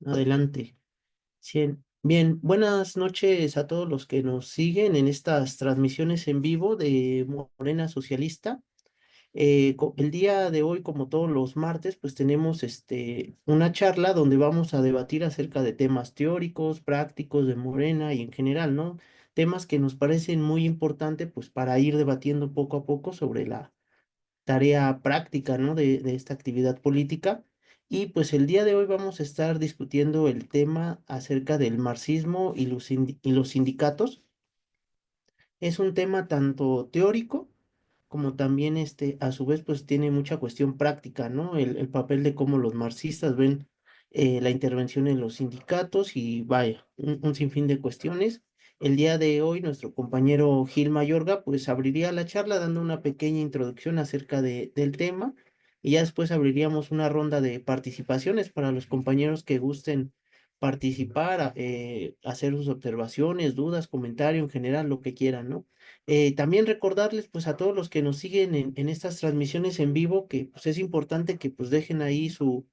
Adelante. Bien, bien, buenas noches a todos los que nos siguen en estas transmisiones en vivo de Morena Socialista. El día de hoy, como todos los martes, pues tenemos una charla donde vamos a debatir acerca de temas teóricos, prácticos de Morena y en general, ¿no? Temas que nos parecen muy importantes, pues para ir debatiendo poco a poco sobre la tarea práctica, ¿no? De esta actividad política. Y pues el día de hoy vamos a estar discutiendo el tema acerca del marxismo y y los sindicatos. Es un tema tanto teórico como también a su vez pues tiene mucha cuestión práctica, ¿no? El papel de cómo los marxistas ven la intervención en los sindicatos y vaya, un sinfín de cuestiones. El día de hoy nuestro compañero Gil Mayorga pues abriría la charla dando una pequeña introducción acerca del tema y ya después abriríamos una ronda de participaciones para los compañeros que gusten participar, hacer sus observaciones, dudas, comentario en general, lo que quieran, ¿no? También recordarles pues a todos los que nos siguen en estas transmisiones en vivo que pues es importante que pues dejen ahí su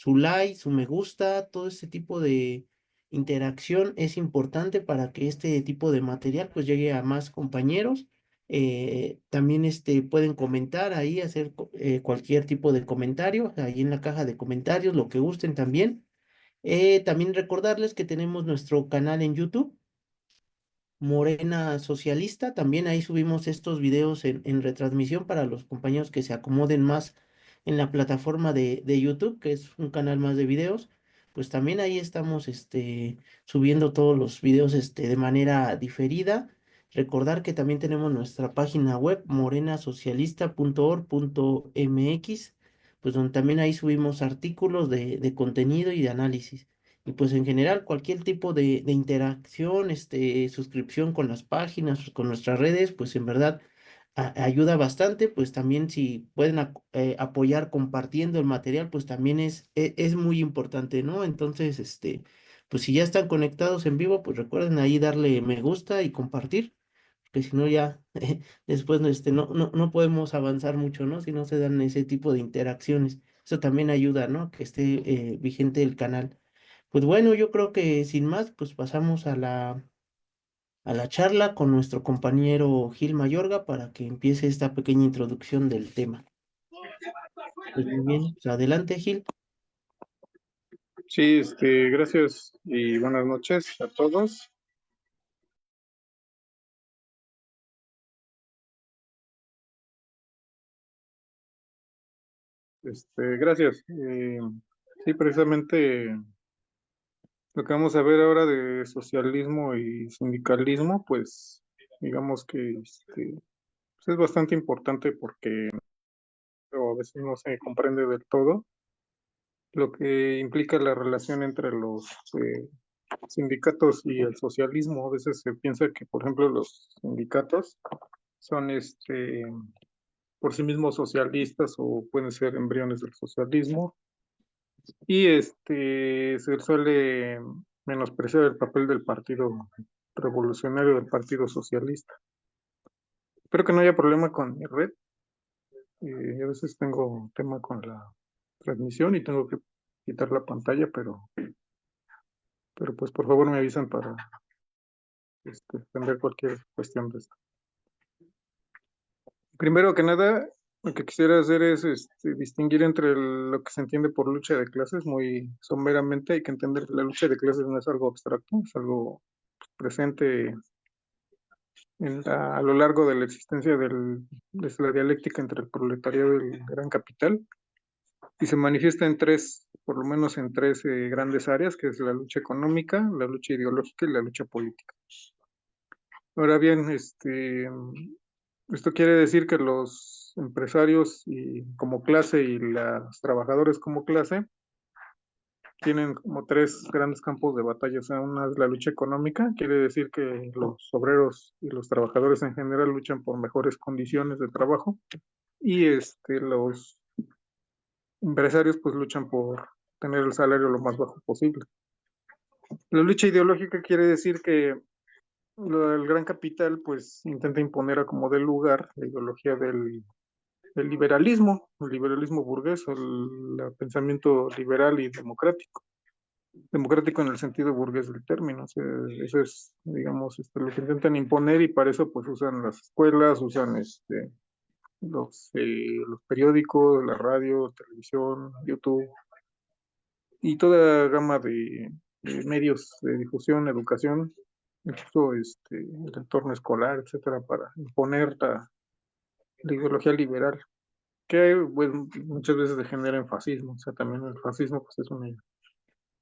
like, su me gusta, todo este tipo de interacción es importante para que este tipo de material pues llegue a más compañeros. También pueden comentar ahí, hacer cualquier tipo de comentario ahí en la caja de comentarios, lo que gusten también. También recordarles que tenemos nuestro canal en YouTube, Morena Socialista. También ahí subimos estos videos en retransmisión para los compañeros que se acomoden más en la plataforma de YouTube, que es un canal más de videos. Pues también ahí estamos subiendo todos los videos de manera diferida. Recordar que también tenemos nuestra página web morenasocialista.org.mx, pues donde también ahí subimos artículos de contenido y de análisis. Y pues en general cualquier tipo de interacción, suscripción con las páginas, con nuestras redes, pues en verdad ayuda bastante. Pues también si pueden apoyar compartiendo el material, pues también es muy importante, ¿no? Entonces, pues si ya están conectados en vivo, pues recuerden ahí darle me gusta y compartir, porque si no ya después no podemos avanzar mucho, ¿no? Si no se dan ese tipo de interacciones. Eso también ayuda, ¿no? Que esté vigente el canal. Pues bueno, yo creo que sin más, pues pasamos a la charla con nuestro compañero Gil Mayorga para que empiece esta pequeña introducción del tema. Pues muy bien, pues adelante, Gil. Sí, gracias y buenas noches a todos. Gracias. Sí, precisamente lo que vamos a ver ahora de socialismo y sindicalismo, pues digamos que pues es bastante importante porque a veces no se comprende del todo lo que implica la relación entre los sindicatos y el socialismo. A veces se piensa que, por ejemplo, los sindicatos son por sí mismos socialistas o pueden ser embriones del socialismo, y se suele menospreciar el papel del Partido Revolucionario, del Partido Socialista. Espero que no haya problema con mi red. A veces tengo tema con la transmisión y tengo que quitar la pantalla, pero pues por favor me avisan para entender cualquier cuestión de esto. Primero que nada, lo que quisiera hacer es distinguir entre lo que se entiende por lucha de clases. Muy someramente hay que entender que la lucha de clases no es algo abstracto, es algo presente a lo largo de la existencia desde la dialéctica entre el proletariado y el gran capital, y se manifiesta en tres, por lo menos en tres grandes áreas, que es la lucha económica, la lucha ideológica y la lucha política. Ahora bien, esto quiere decir que los empresarios como clase y los trabajadores como clase tienen como tres grandes campos de batalla. O sea, una es la lucha económica, quiere decir que los obreros y los trabajadores en general luchan por mejores condiciones de trabajo, y los empresarios pues luchan por tener el salario lo más bajo posible. La lucha ideológica quiere decir que el gran capital pues intenta imponer a como dé lugar la ideología el liberalismo burgués, el pensamiento liberal y democrático. democrático en el sentido burgués del término. O sea, eso es, digamos, lo que intentan imponer y para eso pues usan las escuelas, usan los periódicos, la radio, televisión, YouTube y toda gama de medios de difusión, educación, incluso el entorno escolar, etcétera, para imponer la ideología liberal, que pues, muchas veces degenera en fascismo. O sea, también el fascismo pues, es una.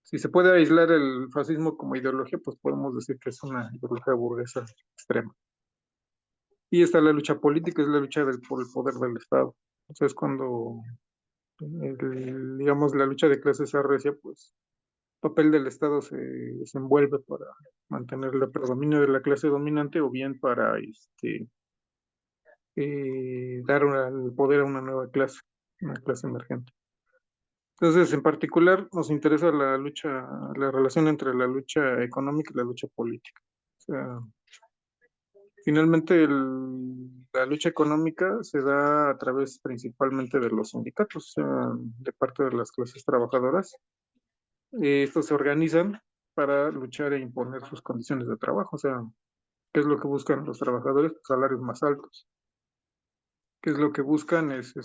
Si se puede aislar el fascismo como ideología, pues podemos decir que es una ideología burguesa extrema. Y está la lucha política, es la lucha por el poder del Estado. O sea, es cuando, digamos, la lucha de clases arrecia, pues el papel del Estado se desenvuelve para mantener el predominio de la clase dominante o bien para dar el poder a una clase emergente. Entonces, en particular, nos interesa la lucha, la relación entre la lucha económica y la lucha política. O sea, finalmente la lucha económica se da a través principalmente de los sindicatos, o sea, de parte de las clases trabajadoras. Estos se organizan para luchar e imponer sus condiciones de trabajo. O sea, ¿qué es lo que buscan los trabajadores? Pues, salarios más altos. ¿Qué es lo que buscan? Es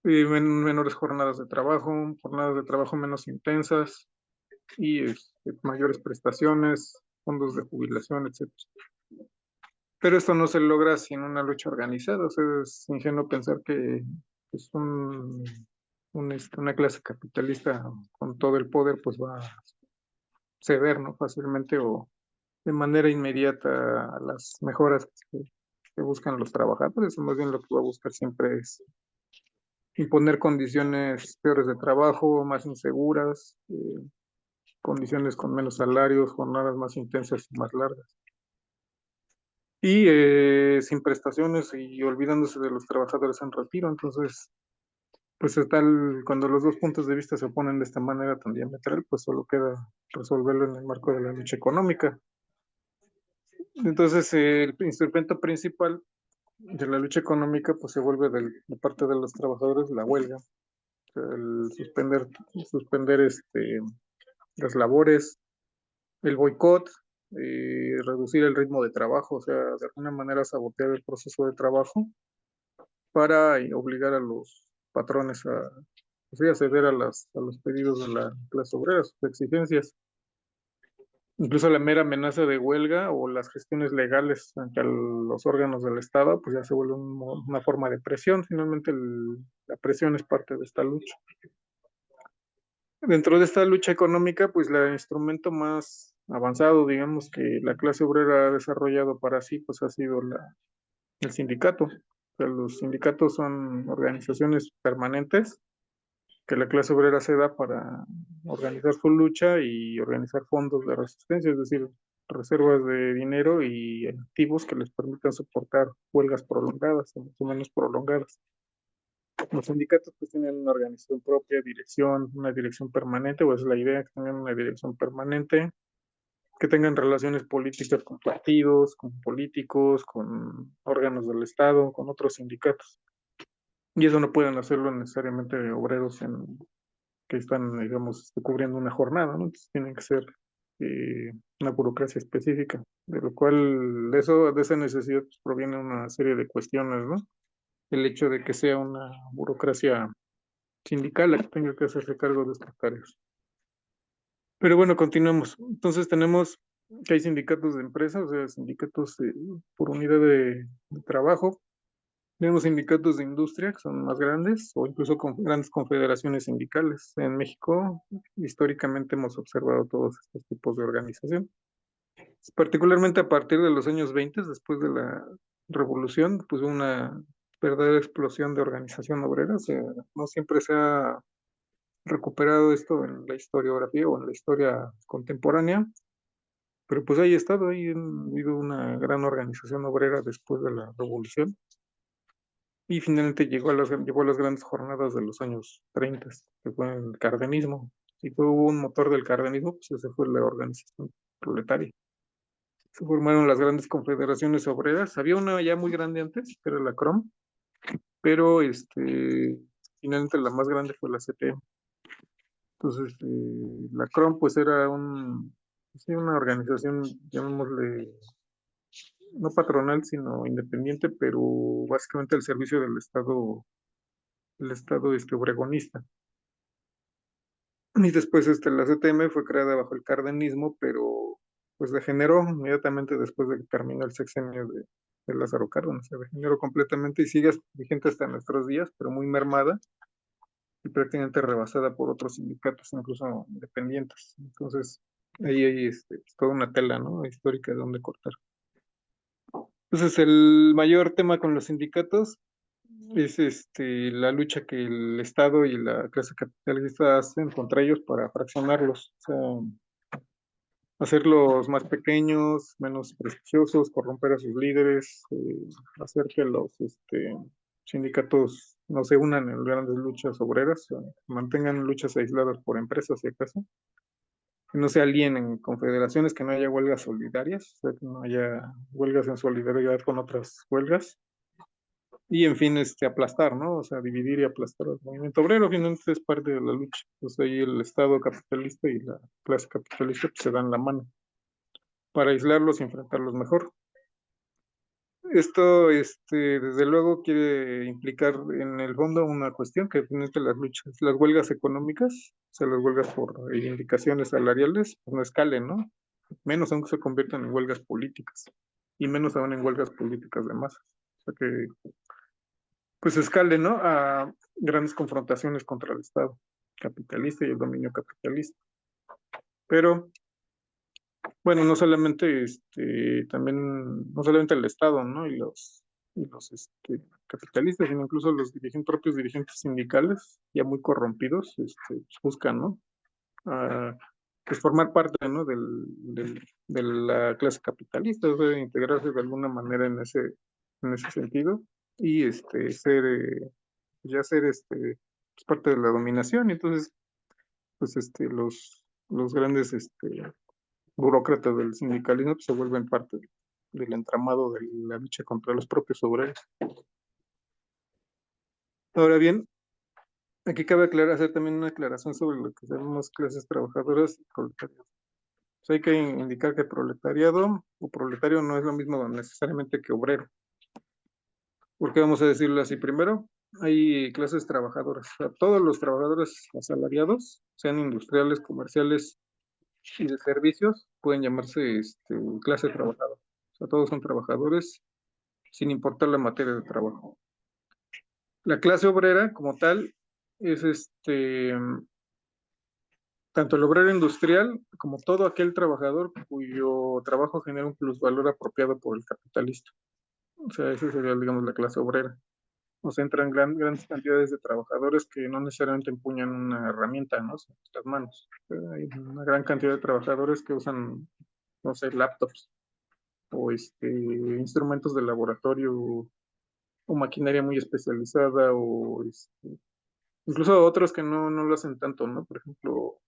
menores jornadas de trabajo menos intensas y mayores prestaciones, fondos de jubilación, etcétera. Pero esto no se logra sin una lucha organizada. O sea, es ingenuo pensar que es una clase capitalista con todo el poder pues va a ceder, ¿no? Fácilmente o de manera inmediata a las mejoras que buscan los trabajadores. Más bien lo que va a buscar siempre es imponer condiciones peores de trabajo, más inseguras, condiciones con menos salarios, jornadas más intensas y más largas. Y sin prestaciones y olvidándose de los trabajadores en retiro. Entonces, pues cuando los dos puntos de vista se oponen de esta manera tan diametral, pues solo queda resolverlo en el marco de la lucha económica. Entonces, el instrumento principal de la lucha económica pues se vuelve de parte de los trabajadores la huelga, o sea, el suspender las labores, el boicot, reducir el ritmo de trabajo, o sea, de alguna manera sabotear el proceso de trabajo para obligar a los patrones pues, sí, a ceder a los pedidos de la clase obrera, sus exigencias. Incluso la mera amenaza de huelga o las gestiones legales ante los órganos del Estado, pues ya se vuelve una forma de presión. Finalmente, la presión es parte de esta lucha. Dentro de esta lucha económica, pues el instrumento más avanzado, digamos, que la clase obrera ha desarrollado para sí, pues ha sido el sindicato. O sea, los sindicatos son organizaciones permanentes que la clase obrera se da para organizar su lucha y organizar fondos de resistencia, es decir, reservas de dinero y activos que les permitan soportar huelgas prolongadas, o más o menos prolongadas. Los sindicatos pues tienen una organización propia, una dirección permanente, o es la idea que tengan una dirección permanente, que tengan relaciones políticas con partidos, con políticos, con órganos del Estado, con otros sindicatos. Y eso no pueden hacerlo necesariamente obreros que están, digamos, cubriendo una jornada, ¿no? Entonces tienen que ser una burocracia específica, de lo cual de esa necesidad pues, proviene una serie de cuestiones, ¿no? El hecho de que sea una burocracia sindical la que tenga que hacerse cargo de estas tareas. Pero bueno, continuamos. Entonces tenemos que hay sindicatos de empresas, o sea, sindicatos por unidad de trabajo. Tenemos sindicatos de industria que son más grandes o incluso con grandes confederaciones sindicales. En México, históricamente hemos observado todos estos tipos de organización. Particularmente a partir de los años 20, después de la revolución, pues una verdadera explosión de organización obrera. O sea, no siempre se ha recuperado esto en la historiografía o en la historia contemporánea, pero pues ahí ha estado, ahí ha habido una gran organización obrera después de la revolución. Y finalmente llevó a las grandes jornadas de los años 30, que fue el cardenismo. Si hubo un motor del cardenismo, pues ese fue la organización proletaria. Se formaron las grandes confederaciones obreras. Había una ya muy grande antes, que era la CROM, pero finalmente la más grande fue la CTM. Entonces, la CROM pues era sí, una organización, llamémosle, no patronal, sino independiente, pero básicamente al servicio del Estado obregonista. Y después la CTM fue creada bajo el cardenismo, pero pues degeneró inmediatamente después de que terminó el sexenio de Lázaro Cárdenas. Se degeneró completamente y sigue vigente hasta nuestros días, pero muy mermada y prácticamente rebasada por otros sindicatos, incluso independientes. Entonces, ahí hay toda una tela, ¿no? Histórica de donde cortar. Entonces, el mayor tema con los sindicatos es la lucha que el Estado y la clase capitalista hacen contra ellos para fraccionarlos, o sea, hacerlos más pequeños, menos prestigiosos, corromper a sus líderes, hacer que los sindicatos no se unan en grandes luchas obreras, mantengan luchas aisladas por empresas, si acaso, que no se alíen en confederaciones, que no haya huelgas solidarias, o sea, que no haya huelgas en solidaridad con otras huelgas, y en fin, aplastar, ¿no? O sea, dividir y aplastar al movimiento obrero, finalmente es parte de la lucha. Entonces ahí el Estado capitalista y la clase capitalista pues, se dan la mano para aislarlos y enfrentarlos mejor. Esto, desde luego, quiere implicar en el fondo una cuestión que finalmente las luchas, las huelgas económicas, o sea, las huelgas por reivindicaciones salariales, pues no escalen, ¿no? Menos aún que se conviertan en huelgas políticas, y menos aún en huelgas políticas de masas. O sea que pues escale, ¿no? A grandes confrontaciones contra el Estado capitalista y el dominio capitalista. Pero, bueno, no solamente, también, no solamente el Estado, ¿no? Y los capitalistas, sino incluso los propios dirigentes sindicales, ya muy corrompidos, pues buscan, ¿no? A, pues formar parte, ¿no? De la clase capitalista, o sea, integrarse de alguna manera en ese sentido y ser ya ser pues, parte de la dominación. Y entonces, pues los grandes burócratas del sindicalismo pues, se vuelven parte del entramado de la lucha contra los propios obreros. Ahora bien, aquí cabe hacer también una aclaración sobre lo que llamamos clases trabajadoras y proletariado. Pues hay que indicar que proletariado o proletario no es lo mismo necesariamente que obrero. ¿Por qué vamos a decirlo así? Primero, hay clases trabajadoras. O sea, todos los trabajadores asalariados, sean industriales, comerciales y de servicios, pueden llamarse clase trabajadora. O sea, todos son trabajadores sin importar la materia de trabajo. La clase obrera, como tal, es tanto el obrero industrial como todo aquel trabajador cuyo trabajo genera un plusvalor apropiado por el capitalista. O sea, esa sería, digamos, la clase obrera. O sea, entran grandes cantidades de trabajadores que no necesariamente empuñan una herramienta, ¿no? Son las manos. Hay una gran cantidad de trabajadores que usan, no sé, laptops o instrumentos de laboratorio o maquinaria muy especializada o incluso otros que no lo hacen tanto, ¿no? Por ejemplo,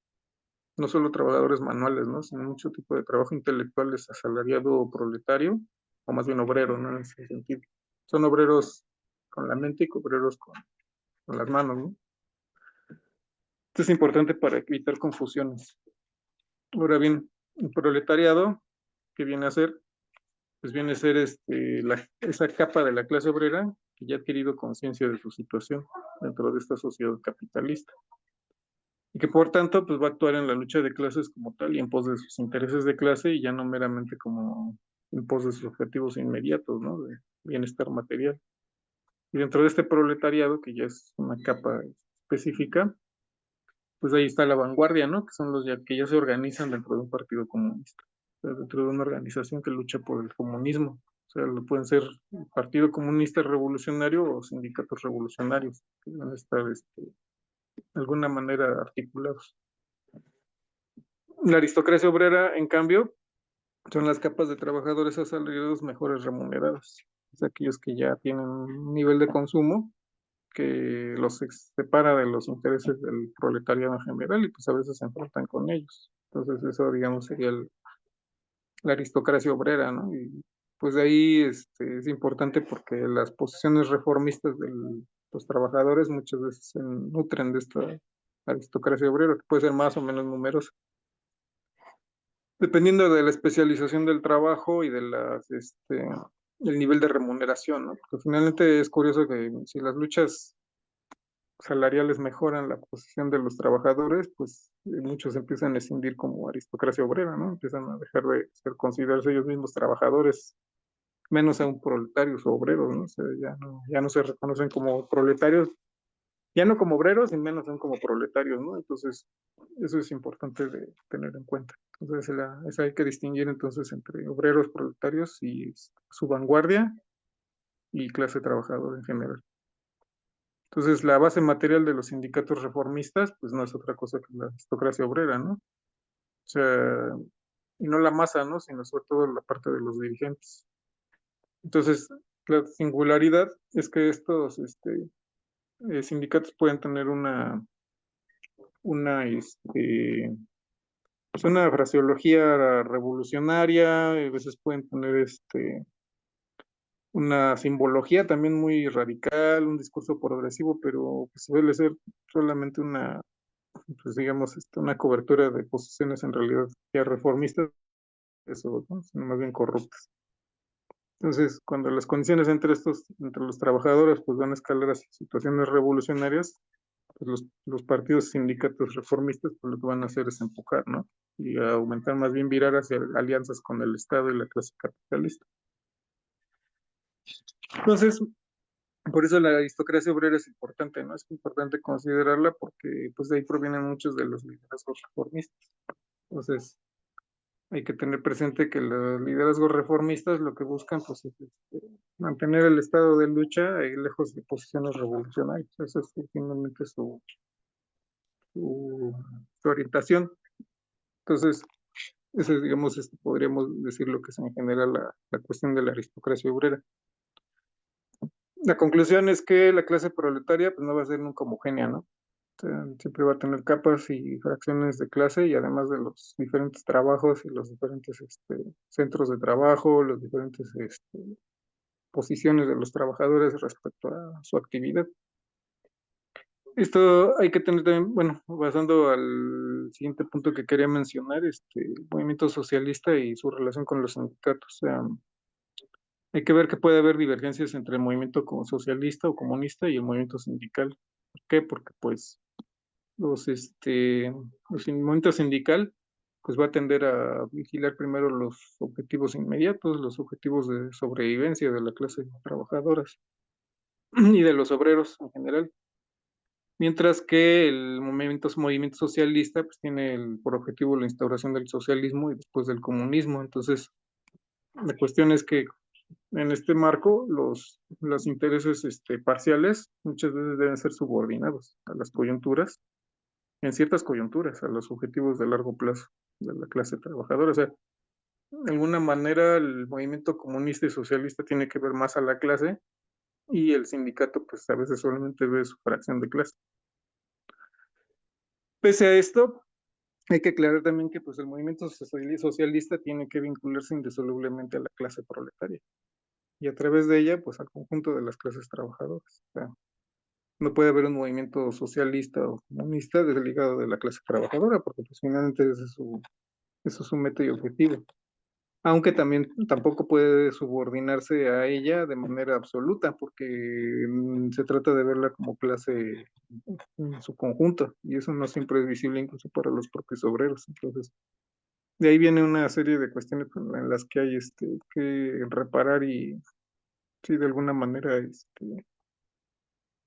no solo trabajadores manuales, ¿no? Sino mucho tipo de trabajo intelectual es asalariado o proletario, o más bien obrero, ¿no? En ese sentido. Son obreros con la mente y obreros con las manos, ¿no? Esto es importante para evitar confusiones. Ahora bien, el proletariado, ¿qué viene a ser? Pues viene a ser esa capa de la clase obrera que ya ha adquirido conciencia de su situación dentro de esta sociedad capitalista y que por tanto pues va a actuar en la lucha de clases como tal y en pos de sus intereses de clase y ya no meramente como en pos de sus objetivos inmediatos, ¿no? De bienestar material. Y dentro de este proletariado, que ya es una capa específica, pues ahí está la vanguardia, ¿no? Que son los que ya se organizan dentro de un partido comunista, o sea, dentro de una organización que lucha por el comunismo. O sea, pueden ser Partido Comunista Revolucionario o sindicatos revolucionarios, que van a estar de alguna manera articulados. La aristocracia obrera, en cambio, son las capas de trabajadores asalariados mejores remunerados. Es aquellos que ya tienen un nivel de consumo que los separa de los intereses del proletariado en general y pues a veces se enfrentan con ellos. Entonces eso, digamos, sería la aristocracia obrera, ¿no? Y pues de ahí es importante porque las posiciones reformistas de los trabajadores muchas veces se nutren de esta aristocracia obrera, que puede ser más o menos numerosa, dependiendo de la especialización del trabajo y de el nivel de remuneración, ¿no? Porque finalmente es curioso que si las luchas salariales mejoran la posición de los trabajadores, pues muchos empiezan a escindir como aristocracia obrera, ¿no? Empiezan a dejar de ser considerarse ellos mismos trabajadores, menos aún proletarios o obreros, ¿no? O sea, ya no se reconocen como proletarios, ya no como obreros y menos aún como proletarios, ¿no? Entonces, eso es importante de tener en cuenta. Entonces, eso hay que distinguir entonces entre obreros, proletarios y su vanguardia y clase trabajadora en general. Entonces, la base material de los sindicatos reformistas, pues no es otra cosa que la aristocracia obrera, ¿no? O sea, y no la masa, ¿no? Sino sobre todo la parte de los dirigentes. Entonces, la singularidad es que estos sindicatos pueden tener una, pues una fraseología revolucionaria, a veces pueden tener una simbología también muy radical, un discurso progresivo, pero pues suele ser solamente pues digamos, una cobertura de posiciones en realidad ya reformistas, eso, ¿no? Sino más bien corruptas. Entonces, cuando las condiciones entre los trabajadores, pues van a escalar hacia situaciones revolucionarias, pues los partidos sindicatos reformistas, pues lo que van a hacer es empujar, ¿no? Y a aumentar, más bien virar hacia alianzas con el Estado y la clase capitalista. Entonces, por eso la aristocracia obrera es importante, ¿no? Es importante considerarla porque pues de ahí provienen muchos de los liderazgos reformistas. Entonces, hay que tener presente que los liderazgos reformistas lo que buscan pues, es mantener el estado de lucha lejos de posiciones revolucionarias. Esa es finalmente su, su orientación. Entonces, eso es, digamos, podríamos decir lo que es en general la cuestión de la aristocracia obrera. La conclusión es que la clase proletaria pues, no va a ser nunca homogénea, ¿no? O sea, siempre va a tener capas y fracciones de clase y además de los diferentes trabajos y los diferentes centros de trabajo, los diferentes posiciones de los trabajadores respecto a su actividad. Esto hay que tener también, bueno, pasando al siguiente punto que quería mencionar, el movimiento socialista y su relación con los sindicatos. O sea, hay que ver que puede haber divergencias entre el movimiento como socialista o comunista y el movimiento sindical. ¿Por qué? Porque pues el movimiento sindical pues va a tender a vigilar primero los objetivos inmediatos, los objetivos de sobrevivencia de la clase trabajadora y de los obreros en general. Mientras que el movimiento socialista pues, tiene por objetivo la instauración del socialismo y después del comunismo. Entonces, la cuestión es que en este marco los intereses parciales muchas veces deben ser subordinados a las coyunturas, en ciertas coyunturas, a los objetivos de largo plazo de la clase trabajadora. O sea, de alguna manera el movimiento comunista y socialista tiene que ver más a la clase y el sindicato pues a veces solamente ve su fracción de clase. Pese a esto, hay que aclarar también que pues, el movimiento socialista tiene que vincularse indisolublemente a la clase proletaria y a través de ella pues al conjunto de las clases trabajadoras. O sea, no puede haber un movimiento socialista o comunista desligado de la clase trabajadora porque pues finalmente eso es su meta y objetivo. Aunque también tampoco puede subordinarse a ella de manera absoluta porque se trata de verla como clase en su conjunto y eso no siempre es visible incluso para los propios obreros. Entonces, de ahí viene una serie de cuestiones en las que hay que reparar y sí, de alguna manera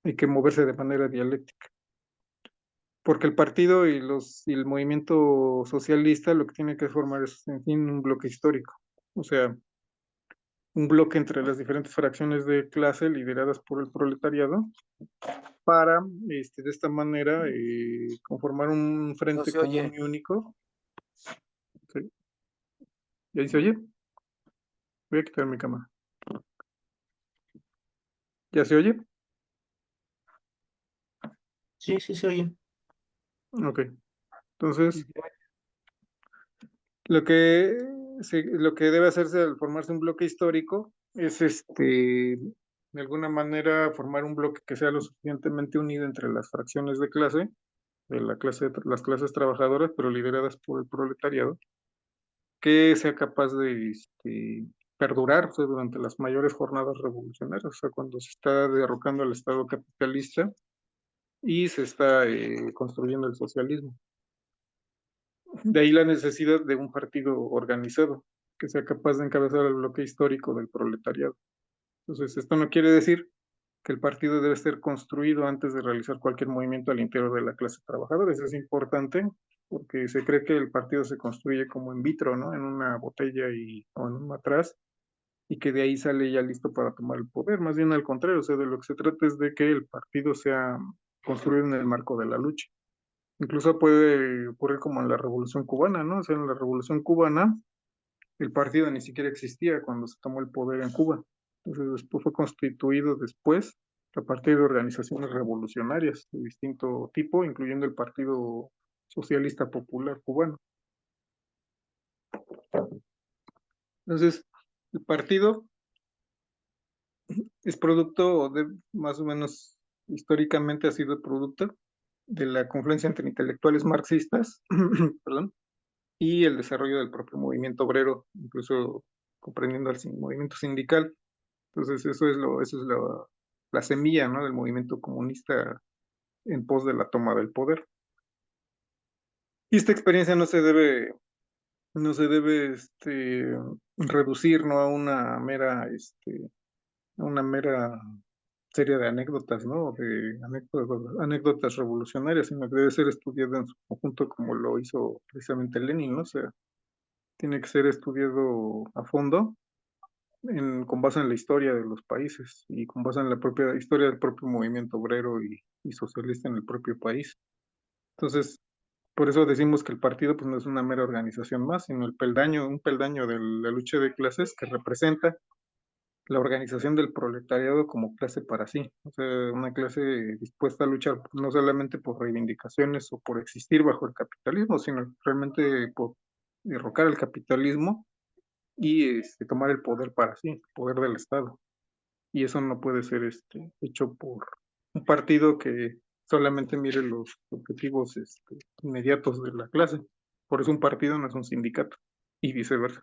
hay que moverse de manera dialéctica. Porque el partido y el movimiento socialista lo que tiene que formar es, en fin, un bloque histórico. O sea, un bloque entre las diferentes fracciones de clase lideradas por el proletariado para, de esta manera, conformar un No frente se común oye. y único. ¿Sí? ¿Y ahí se oye? Voy a quitar mi cámara. ¿Ya se oye? Sí, sí, se oye. Ok. Entonces, lo que debe hacerse al formarse un bloque histórico es de alguna manera formar un bloque que sea lo suficientemente unido entre las fracciones de clase de las clases trabajadoras, pero lideradas por el proletariado, que sea capaz de perdurar, o sea, durante las mayores jornadas revolucionarias, o sea, cuando se está derrocando al Estado capitalista y se está construyendo el socialismo. De ahí la necesidad de un partido organizado que sea capaz de encabezar el bloque histórico del proletariado. Entonces, esto no quiere decir que el partido debe ser construido antes de realizar cualquier movimiento al interior de la clase trabajadora. Eso es importante porque se cree que el partido se construye como in vitro, ¿no? En una botella o en un matraz, y que de ahí sale ya listo para tomar el poder. Más bien al contrario, o sea, de lo que se trata es de que el partido sea construido en el marco de la lucha. Incluso puede ocurrir como en la Revolución Cubana, ¿no? O sea, en la Revolución Cubana el partido ni siquiera existía cuando se tomó el poder en Cuba. Entonces después fue constituido después a partir de organizaciones revolucionarias de distinto tipo, incluyendo el Partido Socialista Popular Cubano. Entonces, el partido es producto de, más o menos históricamente ha sido producto de la confluencia entre intelectuales marxistas, perdón, y el desarrollo del propio movimiento obrero, incluso comprendiendo el movimiento sindical. Entonces, eso es la semilla, ¿no? Del movimiento comunista en pos de la toma del poder. Y esta experiencia no se debe reducir, ¿no? A una mera serie de anécdotas, ¿no? De anécdotas revolucionarias, sino que debe ser estudiada en su conjunto como lo hizo precisamente Lenin, ¿no? O sea, tiene que ser estudiado a fondo con base en la historia de los países y con base en la propia historia del propio movimiento obrero y socialista en el propio país. Entonces, por eso decimos que el partido pues, no es una mera organización más, sino un peldaño de la lucha de clases que representa la organización del proletariado como clase para sí. O sea, una clase dispuesta a luchar no solamente por reivindicaciones o por existir bajo el capitalismo, sino realmente por derrocar el capitalismo y tomar el poder para sí, el poder del Estado. Y eso no puede ser hecho por un partido que solamente mire los objetivos inmediatos de la clase. Por eso un partido no es un sindicato y viceversa.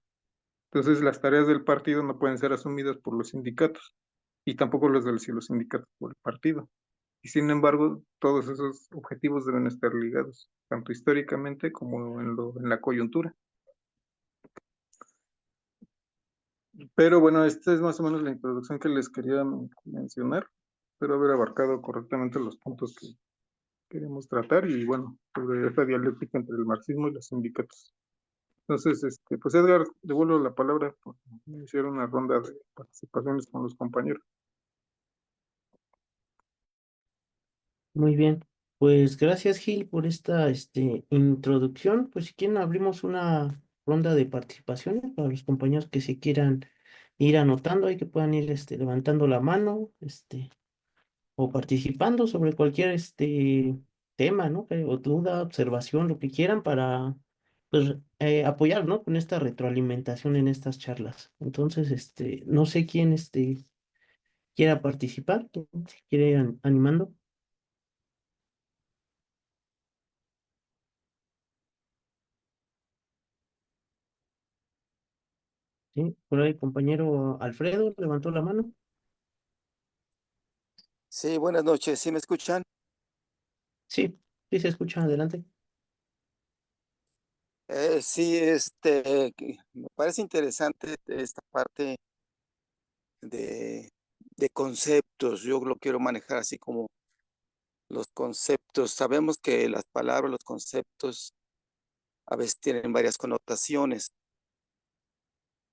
Entonces las tareas del partido no pueden ser asumidas por los sindicatos y tampoco las de los sindicatos por el partido. Y sin embargo, todos esos objetivos deben estar ligados, tanto históricamente como en la coyuntura. Pero bueno, esta es más o menos la introducción que les quería mencionar. Espero haber abarcado correctamente los puntos que queremos tratar y bueno, sobre esta dialéctica entre el marxismo y los sindicatos. Entonces, pues Edgar, devuelvo la palabra por iniciar una ronda de participaciones con los compañeros. Muy bien, pues gracias Gil por esta introducción. Pues si quieren abrimos una ronda de participaciones para los compañeros que se quieran ir anotando, hay que puedan ir levantando la mano, o participando sobre cualquier tema, ¿no? O duda, observación, lo que quieran para pues, apoyar, ¿no? Con esta retroalimentación en estas charlas. Entonces, no sé quién quiera participar, quién se quiere ir animando. Sí, por ahí, compañero Alfredo levantó la mano. Sí, buenas noches. ¿Sí me escuchan? Sí, sí se escucha, adelante. Sí, me parece interesante esta parte de, de conceptos. Yo lo quiero manejar así como los conceptos. Sabemos que las palabras, los conceptos, a veces tienen varias connotaciones.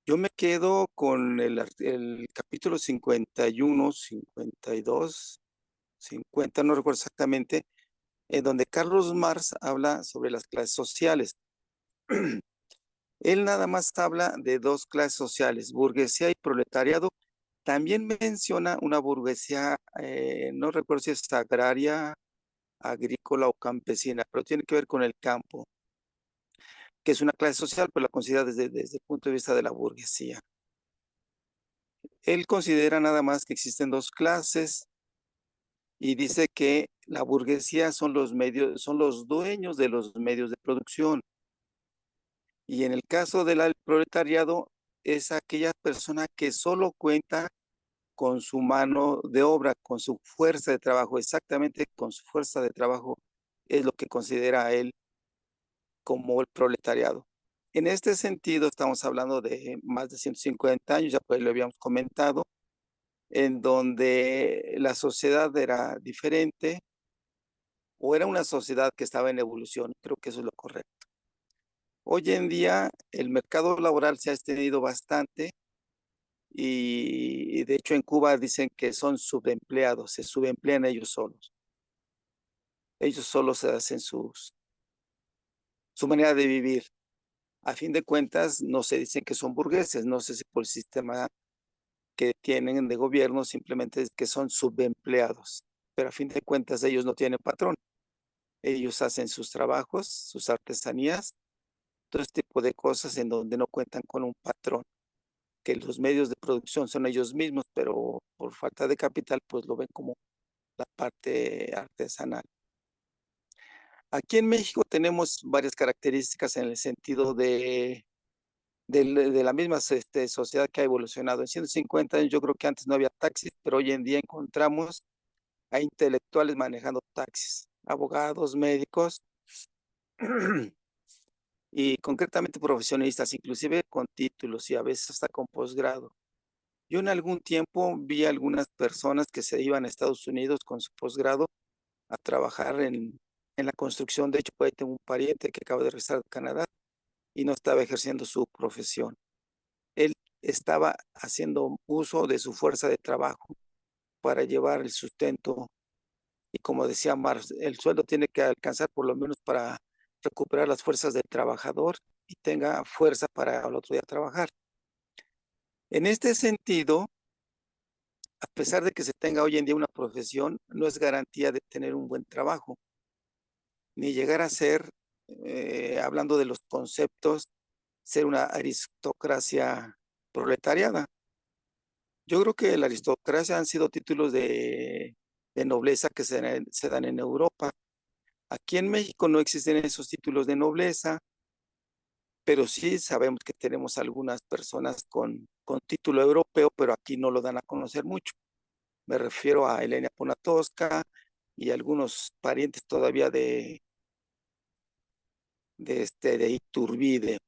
Yo me quedo con el capítulo 51, 52, 50, no recuerdo exactamente, en donde Carlos Marx habla sobre las clases sociales. Él nada más habla de dos clases sociales, burguesía y proletariado. También menciona una burguesía, no recuerdo si es agraria, agrícola o campesina, pero tiene que ver con el campo, que es una clase social, pero la considera desde el punto de vista de la burguesía. Él considera nada más que existen dos clases y dice que la burguesía son los dueños de los medios de producción. Y en el caso del proletariado, es aquella persona que solo cuenta con su mano de obra, con su fuerza de trabajo, exactamente con su fuerza de trabajo, es lo que considera él como el proletariado. En este sentido, estamos hablando de más de 150 años, ya pues lo habíamos comentado, en donde la sociedad era diferente o era una sociedad que estaba en evolución. Creo que eso es lo correcto. Hoy en día el mercado laboral se ha extendido bastante y de hecho en Cuba dicen que son subempleados, se subemplean ellos solos. Ellos solos hacen su manera de vivir. A fin de cuentas, no se dicen que son burgueses, no sé si por el sistema que tienen de gobierno simplemente es que son subempleados, pero a fin de cuentas ellos no tienen patrón. Ellos hacen sus trabajos, sus artesanías, todo este tipo de cosas en donde no cuentan con un patrón, que los medios de producción son ellos mismos, pero por falta de capital, pues lo ven como la parte artesanal. Aquí en México tenemos varias características en el sentido de la misma sociedad que ha evolucionado. En 150 años yo creo que antes no había taxis, pero hoy en día encontramos a intelectuales manejando taxis, abogados, médicos y concretamente profesionistas, inclusive con títulos y a veces hasta con posgrado. Yo en algún tiempo vi a algunas personas que se iban a Estados Unidos con su posgrado a trabajar en la construcción. De hecho, por ahí tengo un pariente que acaba de regresar de Canadá y no estaba ejerciendo su profesión. Él estaba haciendo uso de su fuerza de trabajo para llevar el sustento. Y como decía Marx, el sueldo tiene que alcanzar por lo menos para recuperar las fuerzas del trabajador y tenga fuerza para al otro día trabajar. En este sentido, a pesar de que se tenga hoy en día una profesión, no es garantía de tener un buen trabajo, ni llegar a ser, hablando de los conceptos, ser una aristocracia proletariada. Yo creo que la aristocracia han sido títulos de nobleza que se dan en Europa. Aquí en México no existen esos títulos de nobleza, pero sí sabemos que tenemos algunas personas con título europeo, pero aquí no lo dan a conocer mucho. Me refiero a Elena Poniatowska y algunos parientes todavía de Iturbide.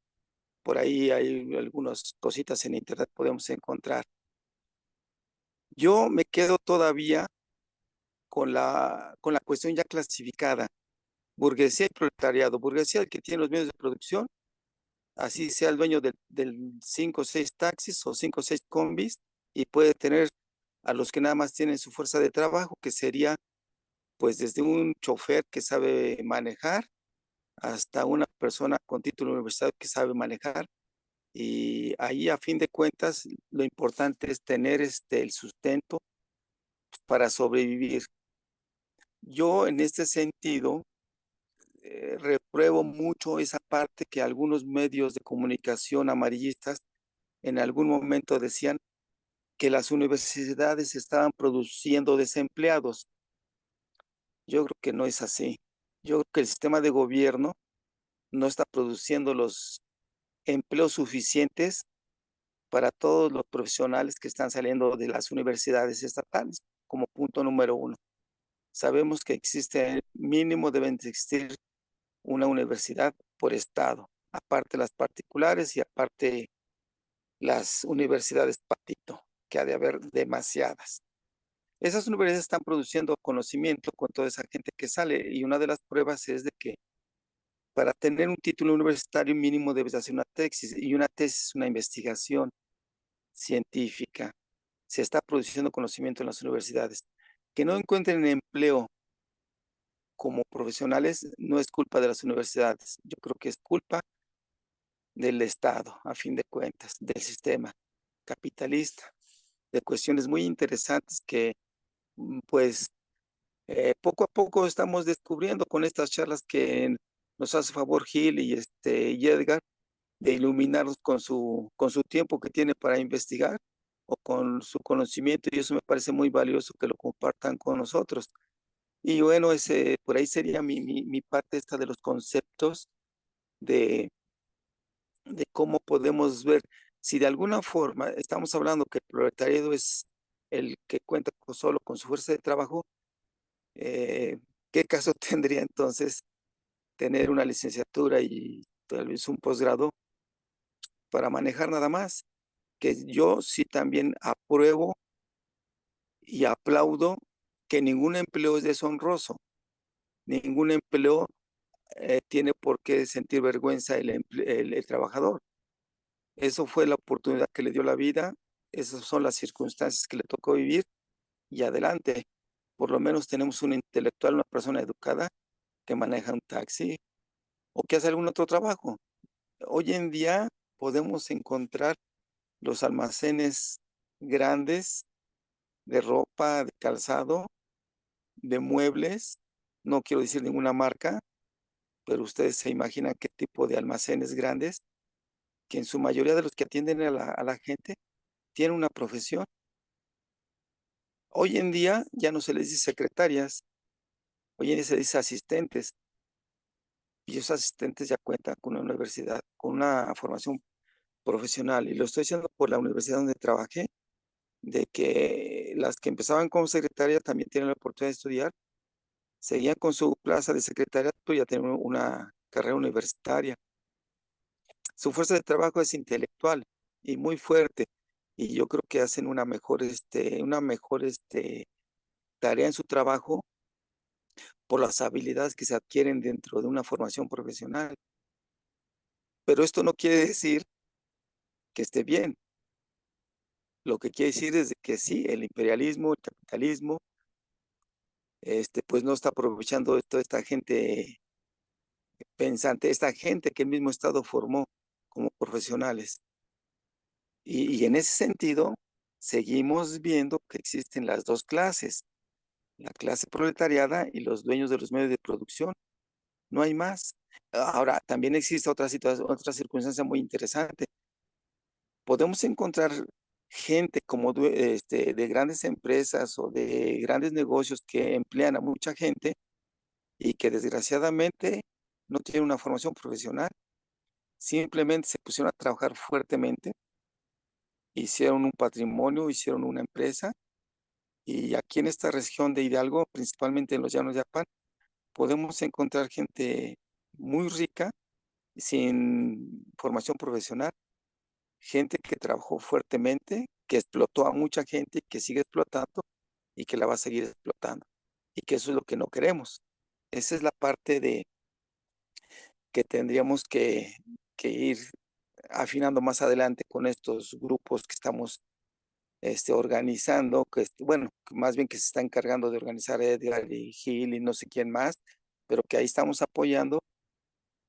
Por ahí hay algunas cositas en internet podemos encontrar. Yo me quedo todavía con la cuestión ya clasificada. Burguesía y proletariado. Burguesía, el que tiene los medios de producción, así sea el dueño del 5 o 6 taxis o 5 o 6 combis, y puede tener a los que nada más tienen su fuerza de trabajo, que sería pues desde un chofer que sabe manejar hasta una persona con título universitario que sabe manejar. Y ahí a fin de cuentas lo importante es tener el sustento para sobrevivir. Yo en este sentido repruebo mucho esa parte que algunos medios de comunicación amarillistas en algún momento decían que las universidades estaban produciendo desempleados. Yo creo que no es así. Yo creo que el sistema de gobierno no está produciendo los empleos suficientes para todos los profesionales que están saliendo de las universidades estatales, como punto número uno. Sabemos que existe, mínimo deben de existir una universidad por estado, aparte las particulares y aparte las universidades patito, que ha de haber demasiadas. Esas universidades están produciendo conocimiento con toda esa gente que sale y una de las pruebas es de que para tener un título universitario mínimo debes hacer una tesis y una tesis es una investigación científica. Se está produciendo conocimiento en las universidades. Que no encuentren empleo como profesionales no es culpa de las universidades. Yo creo que es culpa del Estado, a fin de cuentas, del sistema capitalista, de cuestiones muy interesantes que, pues, poco a poco estamos descubriendo con estas charlas que nos hace favor Gil y Edgar de iluminarnos con su tiempo que tiene para investigar o con su conocimiento, y eso me parece muy valioso que lo compartan con nosotros. Y bueno, por ahí sería mi parte esta de los conceptos de cómo podemos ver si de alguna forma estamos hablando que el proletariado es el que cuenta solo con su fuerza de trabajo. ¿Qué caso tendría entonces tener una licenciatura y tal vez un posgrado para manejar nada más? Que yo sí también apruebo y aplaudo que ningún empleo es deshonroso, ningún empleo tiene por qué sentir vergüenza el trabajador. Eso fue la oportunidad que le dio la vida, esas son las circunstancias que le tocó vivir y adelante. Por lo menos tenemos un intelectual, una persona educada que maneja un taxi o que hace algún otro trabajo. Hoy en día podemos encontrar los almacenes grandes de ropa, de calzado, de muebles, no quiero decir ninguna marca, pero ustedes se imaginan qué tipo de almacenes grandes, que en su mayoría de los que atienden a la gente tienen una profesión. Hoy en día ya no se les dice secretarias, hoy en día se dice asistentes, y esos asistentes ya cuentan con una universidad, con una formación profesional, y lo estoy diciendo por la universidad donde trabajé, de que las que empezaban como secretaria también tienen la oportunidad de estudiar, seguían con su plaza de secretariado y ya tienen una carrera universitaria. Su fuerza de trabajo es intelectual y muy fuerte, y yo creo que hacen una mejor tarea en su trabajo por las habilidades que se adquieren dentro de una formación profesional. Pero esto no quiere decir que esté bien. Lo que quiere decir es de que sí, el imperialismo, el capitalismo, pues no está aprovechando toda esta gente pensante, esta gente que el mismo Estado formó como profesionales. Y en ese sentido, seguimos viendo que existen las dos clases, la clase proletariada y los dueños de los medios de producción. No hay más. Ahora, también existe otra situación, otra circunstancia muy interesante. Podemos encontrar gente como de grandes empresas o de grandes negocios que emplean a mucha gente y que desgraciadamente no tienen una formación profesional. Simplemente se pusieron a trabajar fuertemente, hicieron un patrimonio, hicieron una empresa, y aquí en esta región de Hidalgo, principalmente en los llanos de Apan, podemos encontrar gente muy rica sin formación profesional, gente que trabajó fuertemente, que explotó a mucha gente y que sigue explotando y que la va a seguir explotando. Y que eso es lo que no queremos. Esa es la parte de que tendríamos que ir afinando más adelante con estos grupos que estamos organizando, bueno, más bien que se está encargando de organizar Edgar y Gil y no sé quién más, pero que ahí estamos apoyando,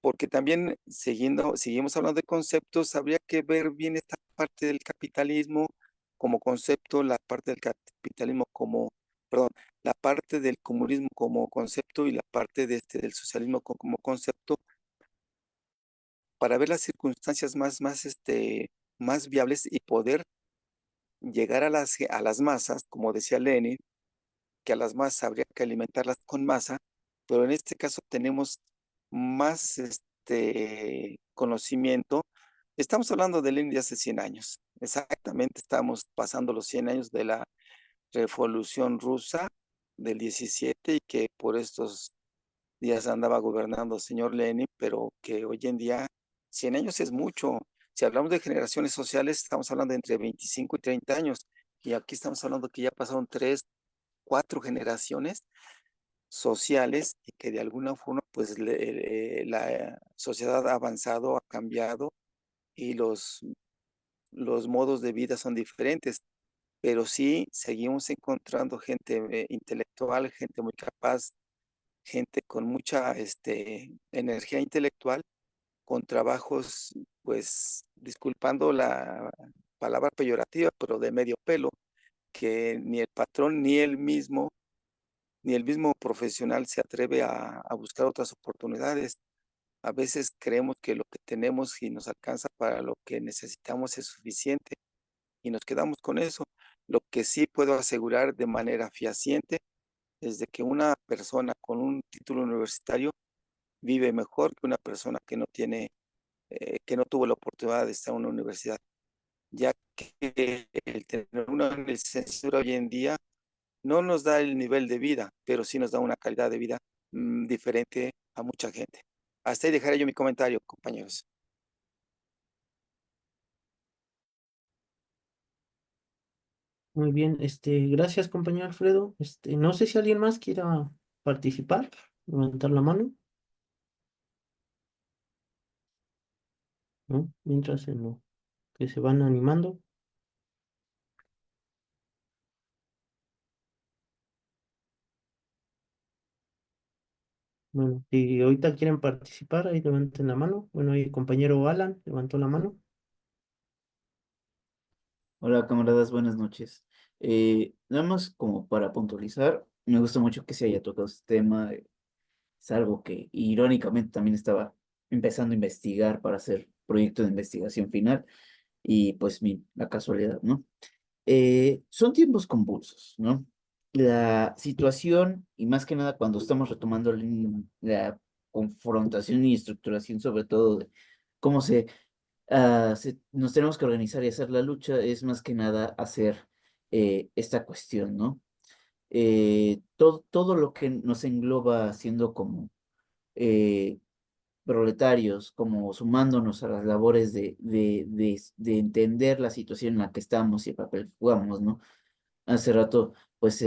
porque también seguimos hablando de conceptos, habría que ver bien esta parte del capitalismo como concepto, la parte del capitalismo como, perdón, la parte del comunismo como concepto y la parte del socialismo como concepto, para ver las circunstancias más viables y poder llegar a las masas, como decía Lenin, que a las masas habría que alimentarlas con masa, pero en este caso tenemos más conocimiento. Estamos hablando de Lenin de hace 100 años. Exactamente, estamos pasando los 100 años de la Revolución Rusa del 17 y que por estos días andaba gobernando el señor Lenin, pero que hoy en día 100 años es mucho. Si hablamos de generaciones sociales, estamos hablando de entre 25 y 30 años. Y aquí estamos hablando que ya pasaron 3, 4 generaciones sociales y que de alguna forma pues la sociedad ha avanzado, ha cambiado y los modos de vida son diferentes, pero sí seguimos encontrando gente intelectual, gente muy capaz, gente con mucha energía intelectual, con trabajos, pues, disculpando la palabra peyorativa, pero de medio pelo, que ni el patrón ni el mismo profesional se atreve a buscar otras oportunidades. A veces creemos que lo que tenemos y nos alcanza para lo que necesitamos es suficiente y nos quedamos con eso. Lo que sí puedo asegurar de manera fehaciente es de que una persona con un título universitario vive mejor que una persona que no tiene, que no tuvo la oportunidad de estar en una universidad, ya que el tener una licenciatura hoy en día no nos da el nivel de vida, pero sí nos da una calidad de vida diferente a mucha gente. Hasta ahí dejaré yo mi comentario, compañeros. Muy bien, gracias, compañero Alfredo. No sé si alguien más quiera participar, levantar la mano, ¿no? Mientras en lo que se van animando. Bueno, si ahorita quieren participar, ahí levanten la mano. Bueno, ahí el compañero Alan levantó la mano. Hola camaradas, buenas noches. Nada más como para puntualizar, me gusta mucho que se haya tocado este tema. Es algo que irónicamente también estaba empezando a investigar para hacer proyecto de investigación final y pues la casualidad, ¿no? Son tiempos convulsos, ¿no? La situación y más que nada cuando estamos retomando la confrontación y estructuración sobre todo de cómo nos tenemos que organizar y hacer la lucha, es más que nada hacer esta cuestión, ¿no? Todo lo que nos engloba siendo como eh, proletarios, como sumándonos a las labores de entender la situación en la que estamos y el papel que jugamos, ¿no? Hace rato, pues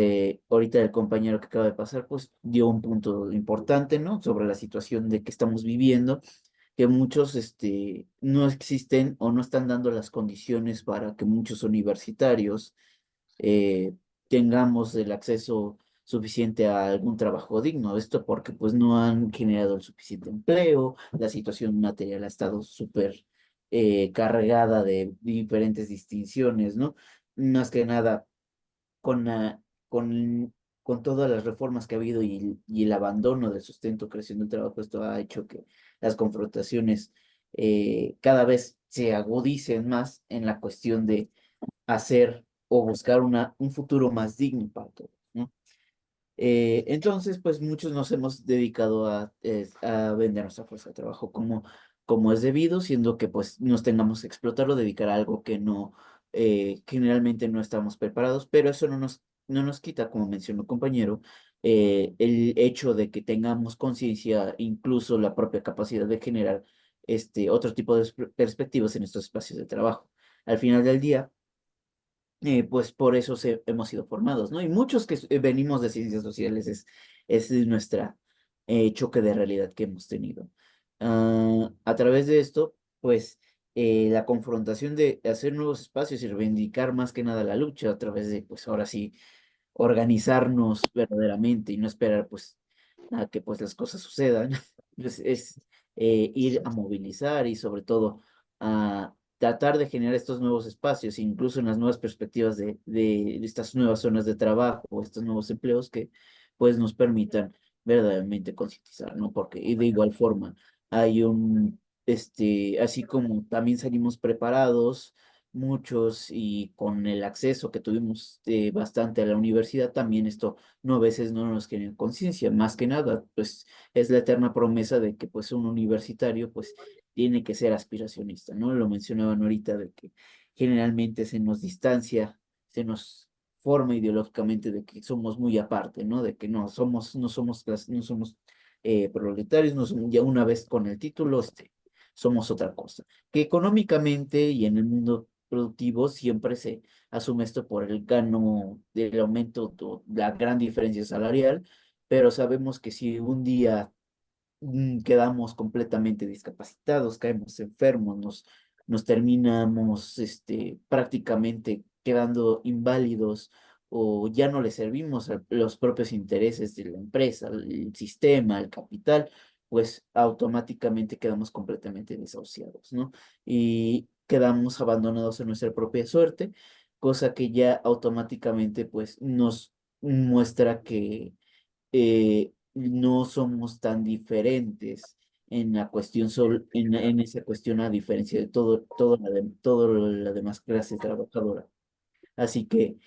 ahorita el compañero que acaba de pasar, pues dio un punto importante, ¿no? Sobre la situación de que estamos viviendo, que muchos, no existen o no están dando las condiciones para que muchos universitarios eh, tengamos el acceso suficiente a algún trabajo digno. Esto porque pues no han generado el suficiente empleo, la situación material ha estado súper cargada de diferentes distinciones, ¿no? Más que nada con, con todas las reformas que ha habido y el abandono del sustento, creación del trabajo, esto ha hecho que las confrontaciones cada vez se agudicen más en la cuestión de hacer o buscar un futuro más digno para todos, ¿no? Entonces, pues muchos nos hemos dedicado a vender nuestra fuerza de trabajo como es debido, siendo que pues nos tengamos que explotar o dedicar a algo que no, generalmente no estamos preparados, pero eso no nos quita, como mencionó el compañero, el hecho de que tengamos conciencia, incluso la propia capacidad de generar otro tipo de perspectivas en estos espacios de trabajo. Al final del día, pues por eso hemos sido formados, ¿no? Y muchos que venimos de ciencias sociales es nuestra choque de realidad que hemos tenido. A través de esto, pues la confrontación de hacer nuevos espacios y reivindicar más que nada la lucha a través de, pues ahora sí, organizarnos verdaderamente y no esperar pues a que pues las cosas sucedan, pues, es ir a movilizar y sobre todo a tratar de generar estos nuevos espacios, incluso en las nuevas perspectivas de estas nuevas zonas de trabajo, estos nuevos empleos que pues nos permitan verdaderamente concientizar, ¿no? Porque y de igual forma hay así como también salimos preparados muchos y con el acceso que tuvimos bastante a la universidad, también esto no a veces no nos genera conciencia, más que nada, pues es la eterna promesa de que pues un universitario pues tiene que ser aspiracionista, ¿no? Lo mencionaban ahorita de que generalmente se nos distancia, se nos forma ideológicamente de que somos muy aparte, ¿no? De que no somos proletarios, no somos, ya una vez con el título, somos otra cosa que económicamente y en el mundo productivo siempre se asume esto por el gano del aumento, la gran diferencia salarial, pero sabemos que si un día quedamos completamente discapacitados, caemos enfermos, nos terminamos prácticamente quedando inválidos o ya no le servimos a los propios intereses de la empresa, el sistema, el capital, pues automáticamente quedamos completamente desahuciados, ¿no? Y quedamos abandonados a nuestra propia suerte, cosa que ya automáticamente pues nos muestra que no somos tan diferentes en la cuestión en esa cuestión a diferencia de toda la demás clase trabajadora. Así que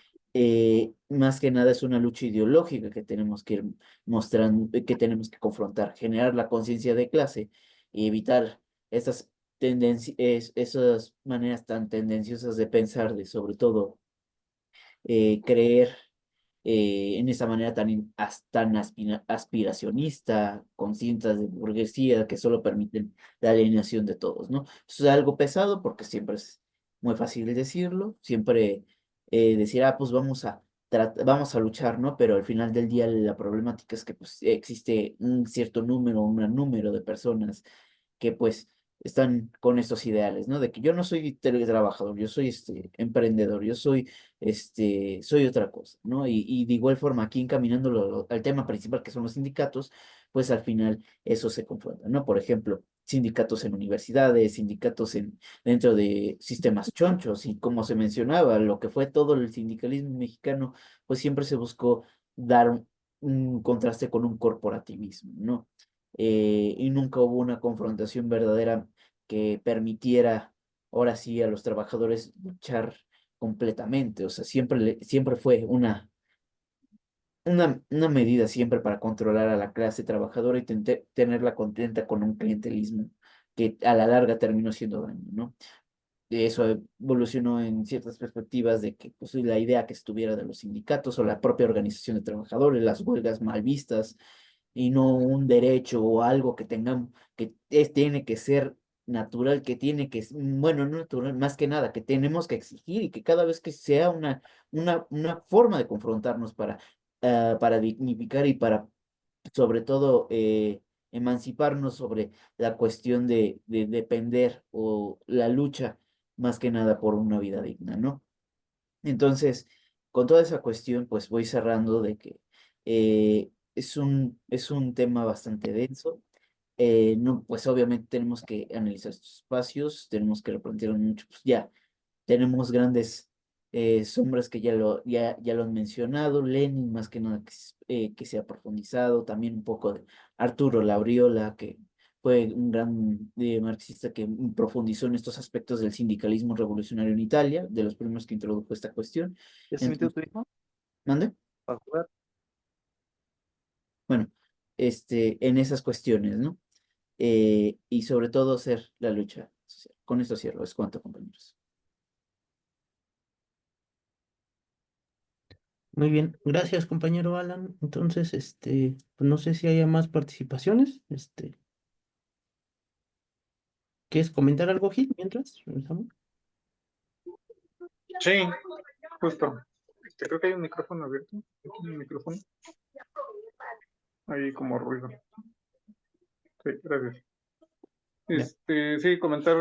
más que nada es una lucha ideológica que tenemos que ir mostrando, que tenemos que confrontar, generar la conciencia de clase y evitar esas esas maneras tan tendenciosas de pensar, de sobre todo creer en esa manera tan aspiracionista, con cintas de burguesía que solo permiten la alienación de todos, ¿no? Eso es algo pesado porque siempre es muy fácil decirlo, siempre decir, pues vamos a luchar, ¿no? Pero al final del día la problemática es que pues, existe un cierto número, un gran número de personas que pues están con estos ideales, ¿no? De que yo no soy trabajador, yo soy emprendedor, yo soy otra cosa, ¿no? Y de igual forma, aquí encaminándolo al tema principal que son los sindicatos, pues al final eso se confronta, ¿no? Por ejemplo, sindicatos en universidades, sindicatos dentro de sistemas chonchos, y como se mencionaba, lo que fue todo el sindicalismo mexicano, pues siempre se buscó dar un contraste con un corporativismo, ¿no? Y nunca hubo una confrontación verdadera que permitiera ahora sí a los trabajadores luchar completamente. O sea, siempre fue una medida siempre para controlar a la clase trabajadora y tenerla contenta con un clientelismo que a la larga terminó siendo daño, ¿no? Eso evolucionó en ciertas perspectivas de que pues, la idea que estuviera de los sindicatos o la propia organización de trabajadores, las huelgas mal vistas, y no un derecho o algo que tengamos, tiene que ser natural, que tiene que, bueno, no natural, más que nada, que tenemos que exigir y que cada vez que sea una forma de confrontarnos para dignificar y para, sobre todo, emanciparnos sobre la cuestión de depender o la lucha más que nada por una vida digna, ¿no? Entonces, con toda esa cuestión, pues voy cerrando de que es un tema bastante denso. No, pues obviamente tenemos que analizar estos espacios, tenemos que replantear mucho, pues ya tenemos grandes sombras que ya lo han mencionado, Lenin más que nada que se ha profundizado, también un poco de Arturo Labriola, que fue un gran marxista que profundizó en estos aspectos del sindicalismo revolucionario en Italia, de los primeros que introdujo esta cuestión. ¿Ya se metió Entonces, tu hijo ¿mande? para jugar? Bueno, en esas cuestiones, ¿no? Y sobre todo hacer la lucha social. Con esto cierro, es cuanto, compañeros. Muy bien, gracias, compañero Alan. Entonces, pues no sé si haya más participaciones. ¿Quieres comentar algo, Gil, mientras regresamos? Sí, justo. Creo que hay un micrófono abierto. Aquí hay un micrófono. Ahí como ruido. Sí, gracias. Ya. Sí, comentar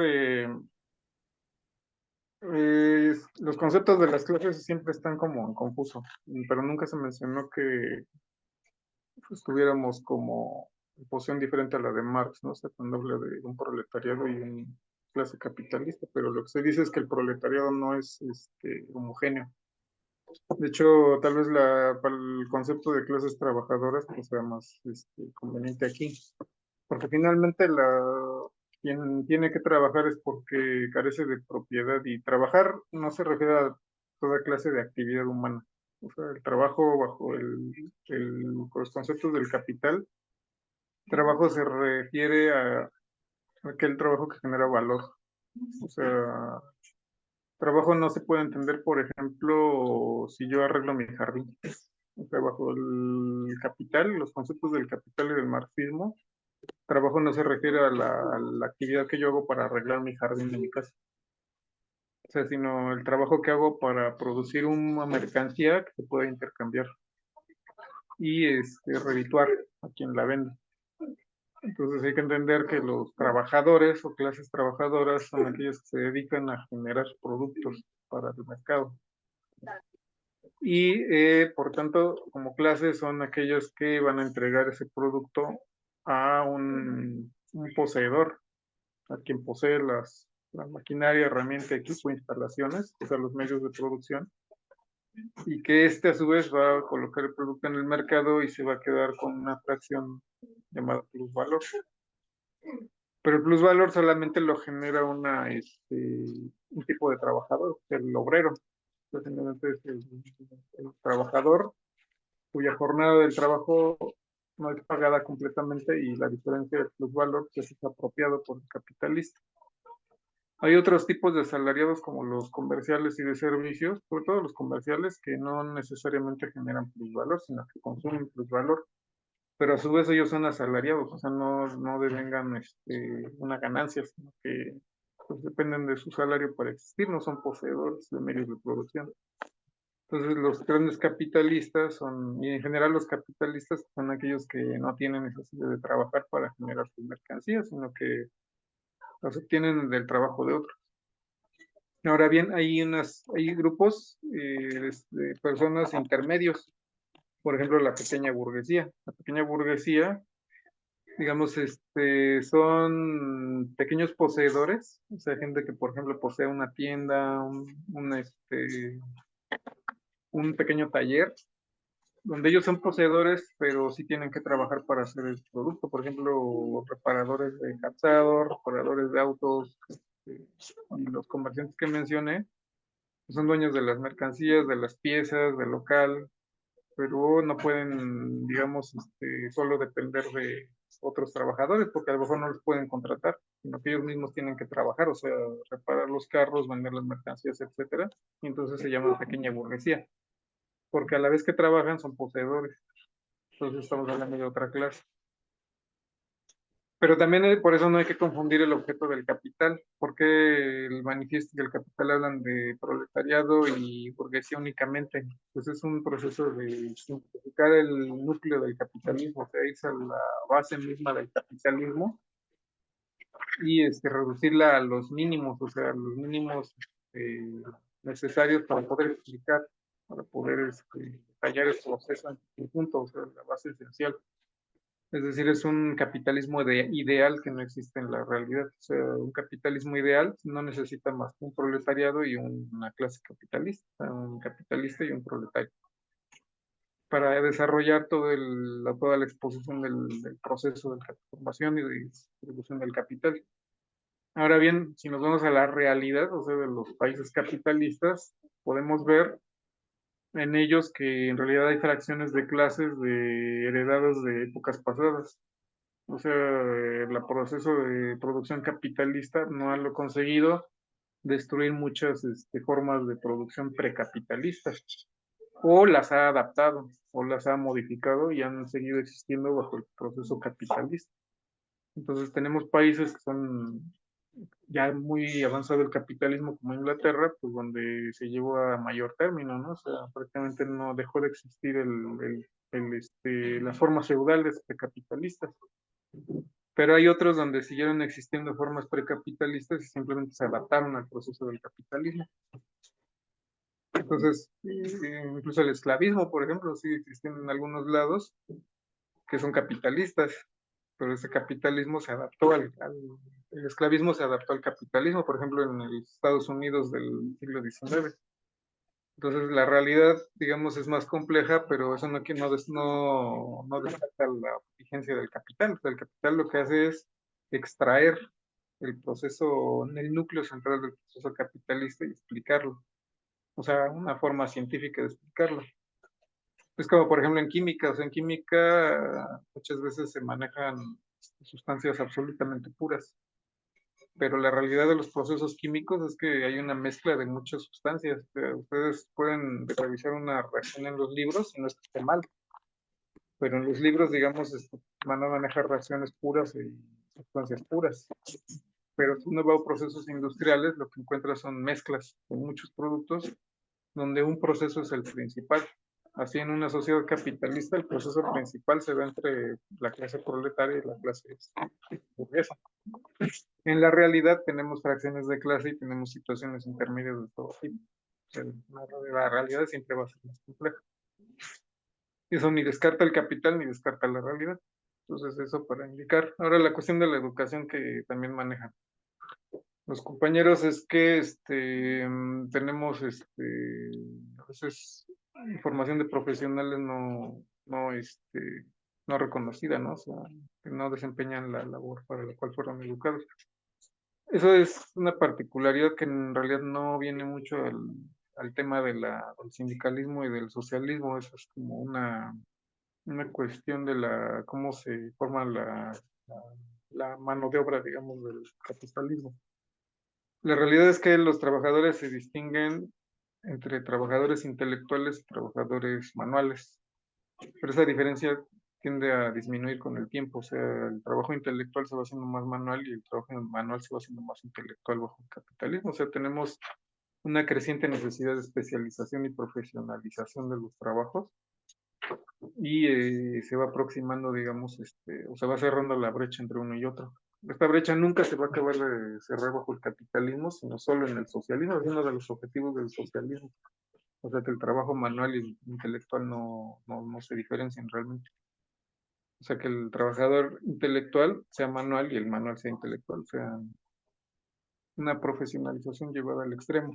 los conceptos de las clases siempre están como en confuso, pero nunca se mencionó que estuviéramos como en posición diferente a la de Marx, ¿no? O sea, cuando habla de un proletariado y una clase capitalista, pero lo que se dice es que el proletariado no es homogéneo. De hecho, tal vez para el concepto de clases trabajadoras pues sea más conveniente aquí, porque finalmente quien tiene que trabajar es porque carece de propiedad, y trabajar no se refiere a toda clase de actividad humana. O sea, el trabajo bajo los conceptos del capital, trabajo se refiere a aquel trabajo que genera valor. O sea, trabajo no se puede entender, por ejemplo, si yo arreglo mi jardín. O sea, bajo el capital, los conceptos del capital y del marxismo, trabajo no se refiere a la actividad que yo hago para arreglar mi jardín de mi casa. O sea, sino el trabajo que hago para producir una mercancía que se pueda intercambiar y redituar a quien la vende. Entonces hay que entender que los trabajadores o clases trabajadoras son aquellos que se dedican a generar productos para el mercado. Y por tanto, como clases son aquellos que van a entregar ese producto a un poseedor, a quien posee la maquinaria, herramienta, equipo, instalaciones, o sea, los medios de producción, y que a su vez va a colocar el producto en el mercado y se va a quedar con una fracción llamada plusvalor. Pero el plusvalor solamente lo genera un tipo de trabajador, el obrero. Simplemente es el trabajador cuya jornada del trabajo no es pagada completamente y la diferencia del plusvalor pues, es apropiado por el capitalista. Hay otros tipos de asalariados como los comerciales y de servicios, sobre todo los comerciales que no necesariamente generan plusvalor, sino que consumen plusvalor, pero a su vez ellos son asalariados, o sea, no devengan una ganancia, sino que pues, dependen de su salario para existir, no son poseedores de medios de producción. Entonces los grandes capitalistas son, y en general los capitalistas son aquellos que no tienen necesidad de trabajar para generar sus mercancías, sino que las obtienen del trabajo de otros. Ahora bien, hay grupos de personas intermedios, por ejemplo, la pequeña burguesía. La pequeña burguesía, digamos, son pequeños poseedores, o sea, gente que, por ejemplo, posee una tienda, un pequeño taller, donde ellos son poseedores, pero sí tienen que trabajar para hacer el producto. Por ejemplo, reparadores de calzado, reparadores de autos, y los comerciantes que mencioné, son dueños de las mercancías, de las piezas, del local, pero no pueden, digamos, solo depender de otros trabajadores, porque a lo mejor no los pueden contratar, sino que ellos mismos tienen que trabajar, o sea, reparar los carros, vender las mercancías, etcétera, y entonces se llama pequeña burguesía, porque a la vez que trabajan son poseedores. Entonces estamos hablando de otra clase. Pero también por eso no hay que confundir el objeto del capital, porque el manifiesto y el capital hablan de proletariado y burguesía únicamente. Pues es un proceso de simplificar el núcleo del capitalismo, o sea, irse a la base misma del capitalismo y reducirla a los mínimos, o sea, los mínimos necesarios para poder explicar, para poder detallar el proceso en conjunto, o sea, la base esencial. Es decir, es un capitalismo ideal que no existe en la realidad. O sea, un capitalismo ideal no necesita más que un proletariado y una clase capitalista, un capitalista y un proletario, para desarrollar toda la exposición del proceso de transformación y de distribución del capital. Ahora bien, si nos vamos a la realidad, o sea, de los países capitalistas, podemos ver en ellos que en realidad hay fracciones de clases heredadas de épocas pasadas. O sea, el proceso de producción capitalista no ha lo conseguido destruir muchas formas de producción precapitalistas, o las ha adaptado, o las ha modificado y han seguido existiendo bajo el proceso capitalista. Entonces tenemos países que son ya muy avanzado el capitalismo, como Inglaterra, pues donde se llevó a mayor término, ¿no? O sea, prácticamente no dejó de existir las formas feudales precapitalistas. Pero hay otros donde siguieron existiendo formas precapitalistas y simplemente se adaptaron al proceso del capitalismo. Entonces, incluso el esclavismo, por ejemplo, sigue existiendo en algunos lados que son capitalistas, pero ese capitalismo se adaptó el esclavismo se adaptó al capitalismo, por ejemplo, en los Estados Unidos del siglo XIX. Entonces, la realidad, digamos, es más compleja, pero eso no descarta la vigencia del capital. O sea, el capital lo que hace es extraer el proceso, el núcleo central del proceso capitalista y explicarlo. O sea, una forma científica de explicarlo. Es como, por ejemplo, en química. O sea, en química muchas veces se manejan sustancias absolutamente puras, pero la realidad de los procesos químicos es que hay una mezcla de muchas sustancias. Ustedes pueden revisar una reacción en los libros y no es que esté mal, pero en los libros, digamos, van a manejar reacciones puras y sustancias puras. Pero si uno va a procesos industriales, lo que encuentra son mezclas de muchos productos, donde un proceso es el principal. Así en una sociedad capitalista, el proceso principal se da entre la clase proletaria y la clase burguesa. En la realidad tenemos fracciones de clase y tenemos situaciones intermedias de todo tipo. O sea, la realidad siempre va a ser más compleja. Eso ni descarta el capital ni descarta la realidad. Entonces eso para indicar. Ahora la cuestión de la educación que también manejan los compañeros es que tenemos a veces información de profesionales no reconocida, ¿no? O sea, que no desempeñan la labor para la cual fueron educados. Eso es una particularidad que en realidad no viene mucho al tema del sindicalismo y del socialismo. Eso es como una cuestión de cómo se forma la mano de obra, digamos, del capitalismo. La realidad es que los trabajadores se distinguen entre trabajadores intelectuales y trabajadores manuales, pero esa diferencia tiende a disminuir con el tiempo. O sea, el trabajo intelectual se va haciendo más manual y el trabajo manual se va haciendo más intelectual bajo el capitalismo. O sea, tenemos una creciente necesidad de especialización y profesionalización de los trabajos, y se va aproximando, digamos, o se va cerrando la brecha entre uno y otro. Esta brecha nunca se va a acabar de cerrar bajo el capitalismo, sino solo en el socialismo. Es uno de los objetivos del socialismo. O sea, que el trabajo manual y el intelectual no se diferencian realmente. O sea, que el trabajador intelectual sea manual y el manual sea intelectual. O sea, una profesionalización llevada al extremo.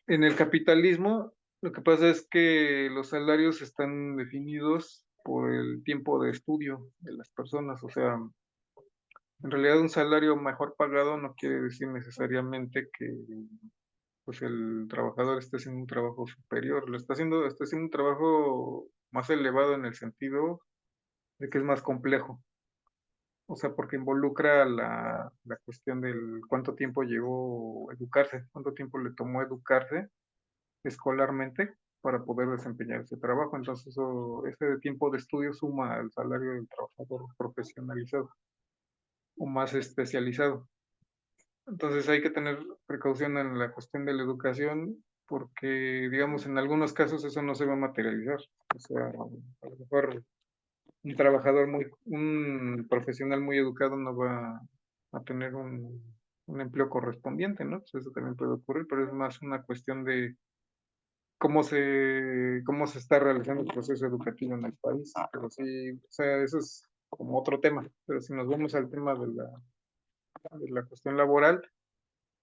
En el capitalismo, lo que pasa es que los salarios están definidos por el tiempo de estudio de las personas. O sea, en realidad un salario mejor pagado no quiere decir necesariamente que pues el trabajador esté haciendo un trabajo superior. Está haciendo un trabajo más elevado en el sentido de que es más complejo. O sea, porque involucra la cuestión del cuánto tiempo llevó educarse, cuánto tiempo le tomó educarse escolarmente para poder desempeñar ese trabajo. Entonces, ese tiempo de estudio suma al salario del trabajador profesionalizado o más especializado. Entonces, hay que tener precaución en la cuestión de la educación porque, digamos, en algunos casos eso no se va a materializar. O sea, a lo mejor un profesional muy educado no va a tener un empleo correspondiente, ¿no? Pues eso también puede ocurrir, pero es más una cuestión de cómo se está realizando el proceso educativo en el país. Pero sí, o sea, eso es como otro tema. Pero si nos vamos al tema de la cuestión laboral,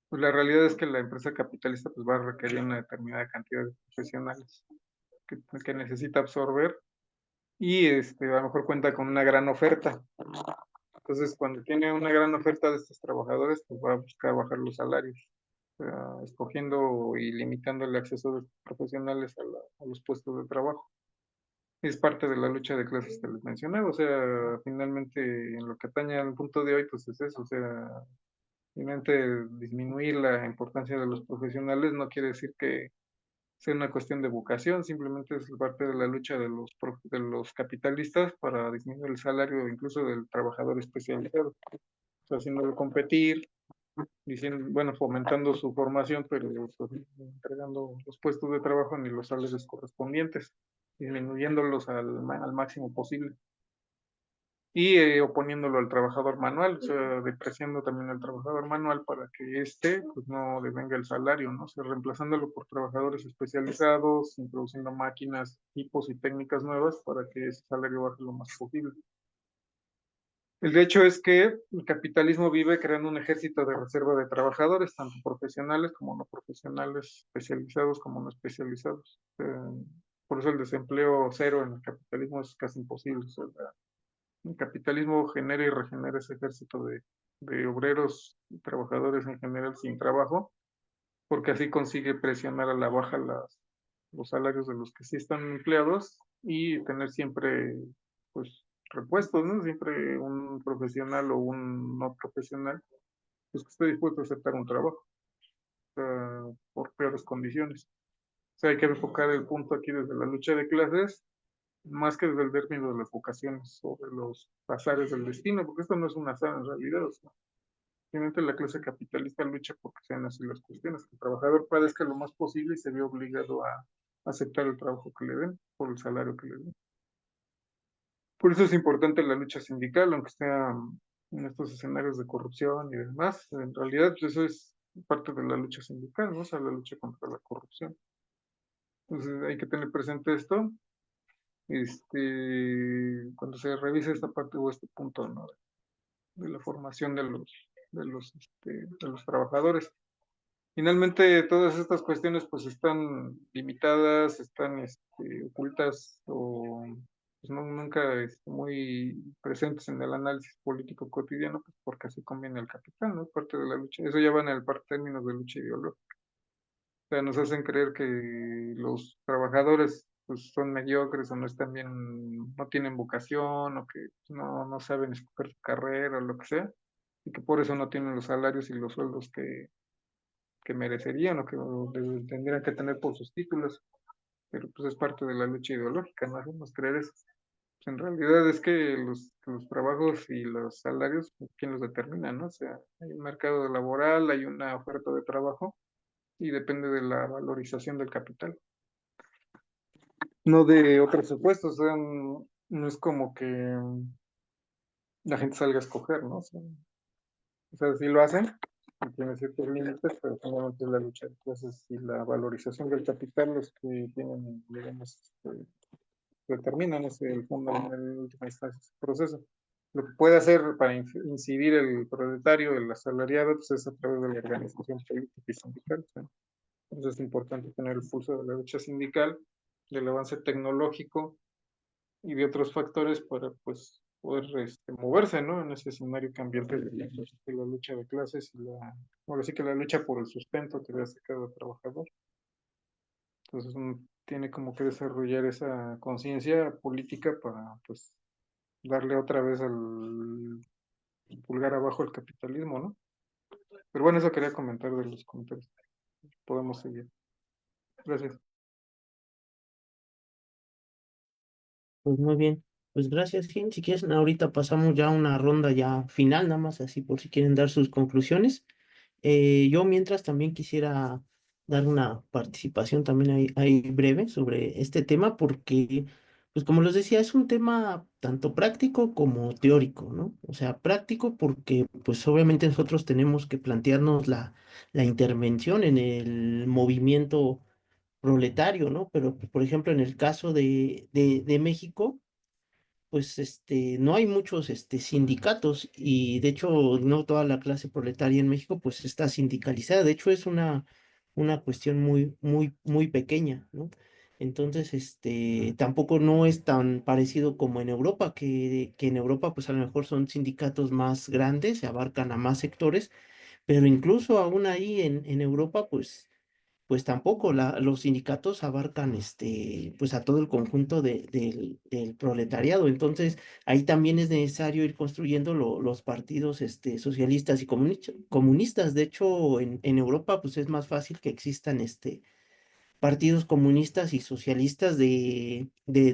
pues la realidad es que la empresa capitalista pues va a requerir una determinada cantidad de profesionales que necesita absorber, y a lo mejor cuenta con una gran oferta. Entonces, cuando tiene una gran oferta de estos trabajadores, pues va a buscar bajar los salarios, o sea, escogiendo y limitando el acceso de profesionales a los puestos de trabajo. Es parte de la lucha de clases que les mencionaba. O sea, finalmente, en lo que atañe al punto de hoy, pues es eso. O sea, finalmente disminuir la importancia de los profesionales no quiere decir que sea una cuestión de vocación, simplemente es parte de la lucha de los capitalistas para disminuir el salario incluso del trabajador especializado. O sea, haciéndolo competir, diciendo, bueno, fomentando su formación, pero pues, entregando los puestos de trabajo ni los salarios correspondientes, disminuyéndolos al máximo posible. Y oponiéndolo al trabajador manual, o sea, depreciando también al trabajador manual para que pues no devenga el salario, ¿no? O sea, reemplazándolo por trabajadores especializados, introduciendo máquinas, tipos y técnicas nuevas para que ese salario baje lo más posible. El hecho es que el capitalismo vive creando un ejército de reserva de trabajadores, tanto profesionales como no profesionales, especializados como no especializados. Por eso el desempleo cero en el capitalismo es casi imposible. O sea, el capitalismo genera y regenera ese ejército de obreros y trabajadores en general sin trabajo, porque así consigue presionar a la baja los salarios de los que sí están empleados y tener siempre, pues, repuestos, ¿no? Siempre un profesional o un no profesional, pues, que esté dispuesto a aceptar un trabajo, por peores condiciones. O sea, hay que enfocar el punto aquí desde la lucha de clases, más que desde el término de las vocaciones o de los azares del destino, porque esto no es un azar en realidad. O sea, simplemente la clase capitalista lucha porque sean así las cuestiones, que el trabajador padezca lo más posible y se ve obligado a aceptar el trabajo que le den por el salario que le den. Por eso es importante la lucha sindical, aunque sea en estos escenarios de corrupción y demás. En realidad, pues eso es parte de la lucha sindical, ¿no? O sea, la lucha contra la corrupción. Entonces hay que tener presente esto, cuando se revise esta parte o este punto, ¿no? De la formación de los trabajadores. Finalmente, todas estas cuestiones pues están limitadas, están ocultas o pues, nunca muy presentes en el análisis político cotidiano, pues porque así conviene al capital, ¿no? Parte de la lucha. Eso ya va en el términos de lucha ideológica. O sea, nos hacen creer que los trabajadores pues son mediocres o no están bien, no tienen vocación o que no saben escoger su carrera o lo que sea, y que por eso no tienen los salarios y los sueldos que merecerían o que tendrían que tener por sus títulos, pero pues es parte de la lucha ideológica, no hacemos creer eso. Pues, en realidad es que los trabajos y los salarios, pues, ¿quién los determina, no? O sea, hay un mercado laboral, hay una oferta de trabajo y depende de la valorización del capital, no de otros supuestos, o sea, no es como que la gente salga a escoger, ¿no? O sea, sí lo hacen, y tiene ciertos límites, pero finalmente es la lucha de clases y la valorización del capital los que tienen, digamos, determinan ese el fondo en última instancia ese proceso. Lo que puede hacer para incidir el proletario, el asalariado, pues es a través de la organización política y sindical. ¿Sí? Entonces es importante tener el pulso de la lucha sindical, del avance tecnológico y de otros factores para pues poder moverse, ¿no? En ese escenario cambiante de la lucha de clases y ahora sí que la lucha por el sustento que le hace cada trabajador. Entonces uno tiene como que desarrollar esa conciencia política para pues darle otra vez al pulgar abajo el capitalismo, ¿no? Pero bueno, eso quería comentar de los comentarios. Podemos seguir. Gracias. Pues muy bien. Pues gracias, Jim. Si quieres, ahorita pasamos ya a una ronda ya final, nada más así por si quieren dar sus conclusiones. Yo mientras también quisiera dar una participación también ahí breve sobre este tema porque, pues como les decía, es un tema tanto práctico como teórico, ¿no? O sea, práctico porque pues obviamente nosotros tenemos que plantearnos la intervención en el movimiento proletario, ¿no? Pero, por ejemplo, en el caso de México, pues no hay muchos sindicatos y de hecho no toda la clase proletaria en México pues está sindicalizada. De hecho es una cuestión muy pequeña, ¿no? Entonces, tampoco no es tan parecido como en Europa, que en Europa pues a lo mejor son sindicatos más grandes, se abarcan a más sectores, pero incluso aún ahí en Europa pues tampoco los sindicatos abarcan pues a todo el conjunto del proletariado. Entonces, ahí también es necesario ir construyendo los partidos socialistas y comunistas. De hecho, en Europa, pues es más fácil que existan partidos comunistas y socialistas de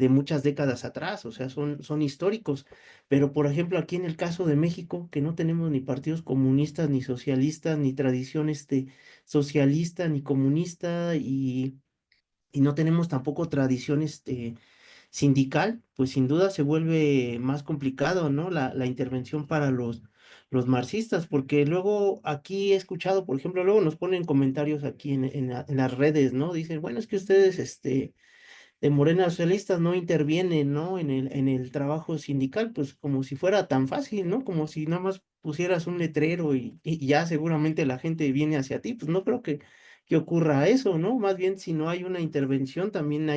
muchas décadas atrás, o sea, son históricos. Pero, por ejemplo, aquí en el caso de México, que no tenemos ni partidos comunistas, ni socialistas, ni tradición socialista, ni comunista, y no tenemos tampoco tradición sindical, pues sin duda se vuelve más complicado, ¿no? La intervención para los marxistas, porque luego aquí he escuchado, por ejemplo, luego nos ponen comentarios aquí en las redes, ¿no? Dicen, bueno, es que ustedes, de Morena Socialistas no intervienen, ¿no? En el trabajo sindical, pues como si fuera tan fácil, ¿no? Como si nada más pusieras un letrero y ya seguramente la gente viene hacia ti, pues no creo que ocurra eso, ¿no? Más bien, si no hay una intervención, también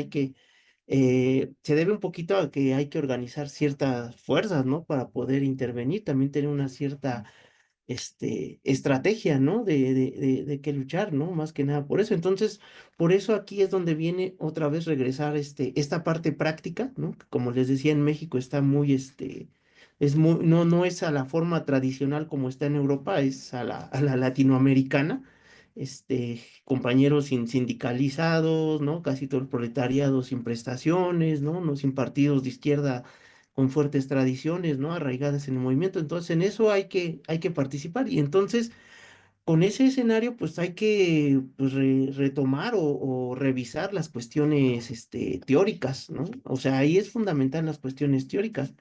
se debe un poquito a que hay que organizar ciertas fuerzas, ¿no? Para poder intervenir, también tener una cierta estrategia, ¿no? De qué luchar, ¿no? Más que nada por eso. Entonces, por eso aquí es donde viene otra vez regresar esta parte práctica, ¿no? Que como les decía, en México está no es a la forma tradicional como está en Europa, es a la latinoamericana. Compañeros sindicalizados, ¿no? Casi todo el proletariado sin prestaciones, ¿no? No sin partidos de izquierda con fuertes tradiciones, ¿no? Arraigadas en el movimiento. Entonces, en eso hay que participar. Y entonces, con ese escenario, pues hay que pues, retomar o revisar las cuestiones teóricas, ¿no? O sea, ahí es fundamental las cuestiones teóricas,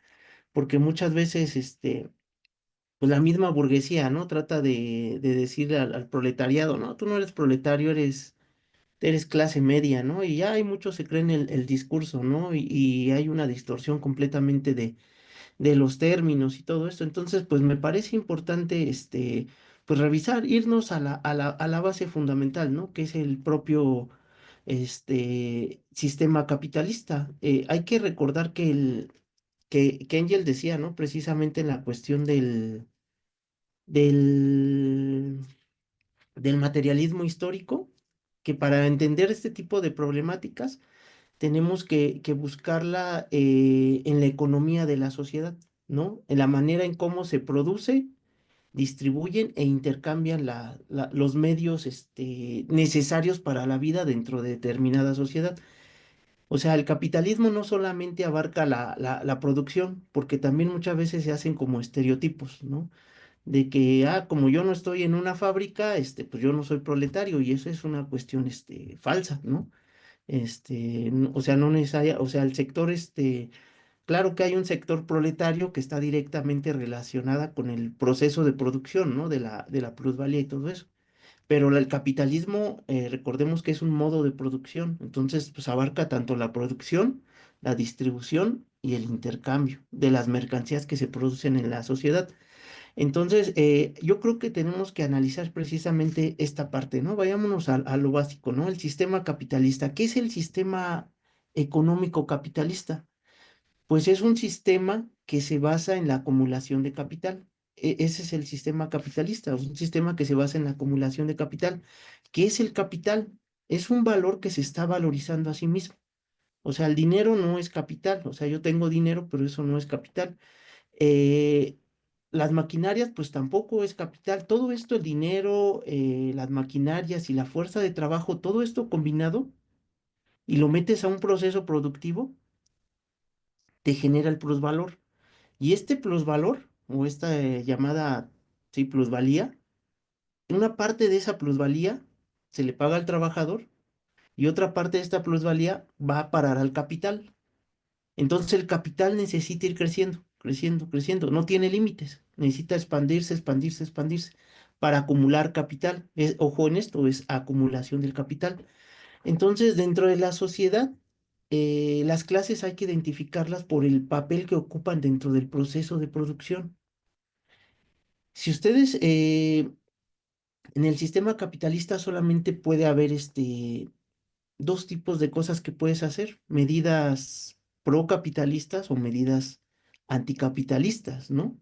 porque muchas veces, pues la misma burguesía, ¿no? Trata de decirle al proletariado, ¿no? Tú no eres proletario, eres clase media, ¿no? Y ya hay muchos se creen el discurso, ¿no? Y hay una distorsión completamente de los términos y todo esto. Entonces, pues me parece importante, pues revisar, irnos a la base fundamental, ¿no? Que es el propio, sistema capitalista. Hay que recordar que Engel decía, ¿no? Precisamente en la cuestión del, del materialismo histórico, que para entender este tipo de problemáticas tenemos que buscarla en la economía de la sociedad, ¿no? En la manera en cómo se produce, distribuyen e intercambian los medios necesarios para la vida dentro de determinada sociedad. O sea, el capitalismo no solamente abarca la producción, porque también muchas veces se hacen como estereotipos, ¿no? De que, como yo no estoy en una fábrica, pues yo no soy proletario, y eso es una cuestión, falsa, ¿no? O sea, no necesaria, o sea, el sector, claro que hay un sector proletario que está directamente relacionada con el proceso de producción, ¿no? De la plusvalía y todo eso. Pero el capitalismo, recordemos que es un modo de producción, entonces pues abarca tanto la producción, la distribución y el intercambio de las mercancías que se producen en la sociedad. Entonces, yo creo que tenemos que analizar precisamente esta parte, ¿no? Vayámonos a lo básico, ¿no? El sistema capitalista. ¿Qué es el sistema económico capitalista? Pues es un sistema que se basa en la acumulación de capital. Ese es el sistema capitalista, es un sistema que se basa en la acumulación de capital. ¿Qué es el capital? Es un valor que se está valorizando a sí mismo. O sea, el dinero no es capital. O sea, yo tengo dinero, pero eso no es capital. Eh, las maquinarias, pues tampoco es capital. Todo esto, el dinero, las maquinarias y la fuerza de trabajo, todo esto combinado y lo metes a un proceso productivo, te genera el plusvalor. Y este plusvalor, o esta llamada, sí, plusvalía, una parte de esa plusvalía se le paga al trabajador y otra parte de esta plusvalía va a parar al capital. Entonces el capital necesita ir creciendo, creciendo, creciendo, no tiene límites, necesita expandirse, expandirse, expandirse para acumular capital. Ojo en esto, es acumulación del capital. Entonces, dentro de la sociedad, las clases hay que identificarlas por el papel que ocupan dentro del proceso de producción. Si ustedes, en el sistema capitalista solamente puede haber dos tipos de cosas que puedes hacer: medidas procapitalistas o medidas anticapitalistas, ¿no?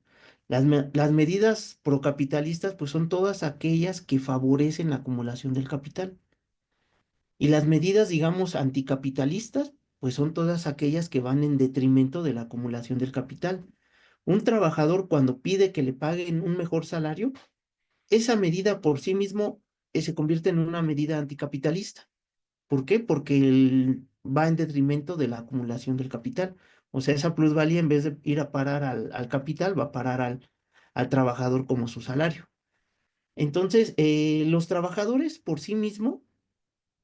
Las medidas procapitalistas, pues son todas aquellas que favorecen la acumulación del capital. Y las medidas, digamos, anticapitalistas, pues son todas aquellas que van en detrimento de la acumulación del capital. Un trabajador, cuando pide que le paguen un mejor salario, esa medida por sí mismo se convierte en una medida anticapitalista. ¿Por qué? Porque va en detrimento de la acumulación del capital. O sea, esa plusvalía, en vez de ir a parar al capital, va a parar al trabajador como su salario. Entonces, los trabajadores por sí mismos,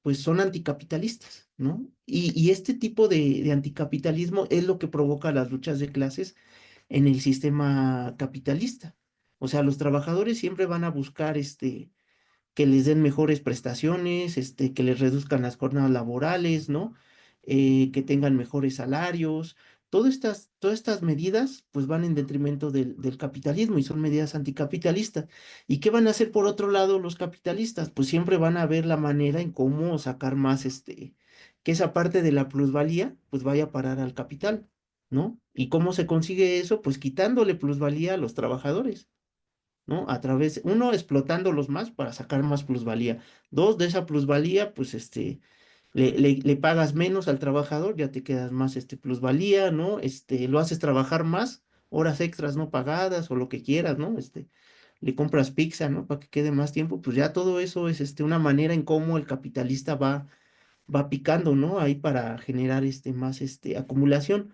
pues son anticapitalistas, ¿no? Y este tipo de anticapitalismo es lo que provoca las luchas de clases en el sistema capitalista. O sea, los trabajadores siempre van a buscar que les den mejores prestaciones, que les reduzcan las jornadas laborales, ¿no? Que tengan mejores salarios. Todas estas medidas pues van en detrimento del capitalismo y son medidas anticapitalistas. ¿Y qué van a hacer por otro lado los capitalistas? Pues siempre van a ver la manera en cómo sacar más, que esa parte de la plusvalía pues vaya a parar al capital, ¿no? ¿Y cómo se consigue eso? Pues quitándole plusvalía a los trabajadores, ¿no? A través, uno, explotándolos más para sacar más plusvalía. Dos, de esa plusvalía, pues le pagas menos al trabajador, ya te quedas más plusvalía, ¿no? Lo haces trabajar más, horas extras no pagadas o lo que quieras, ¿no? Le compras pizza, ¿no? Para que quede más tiempo, pues ya todo eso es una manera en cómo el capitalista va picando, ¿no? Ahí para generar más acumulación.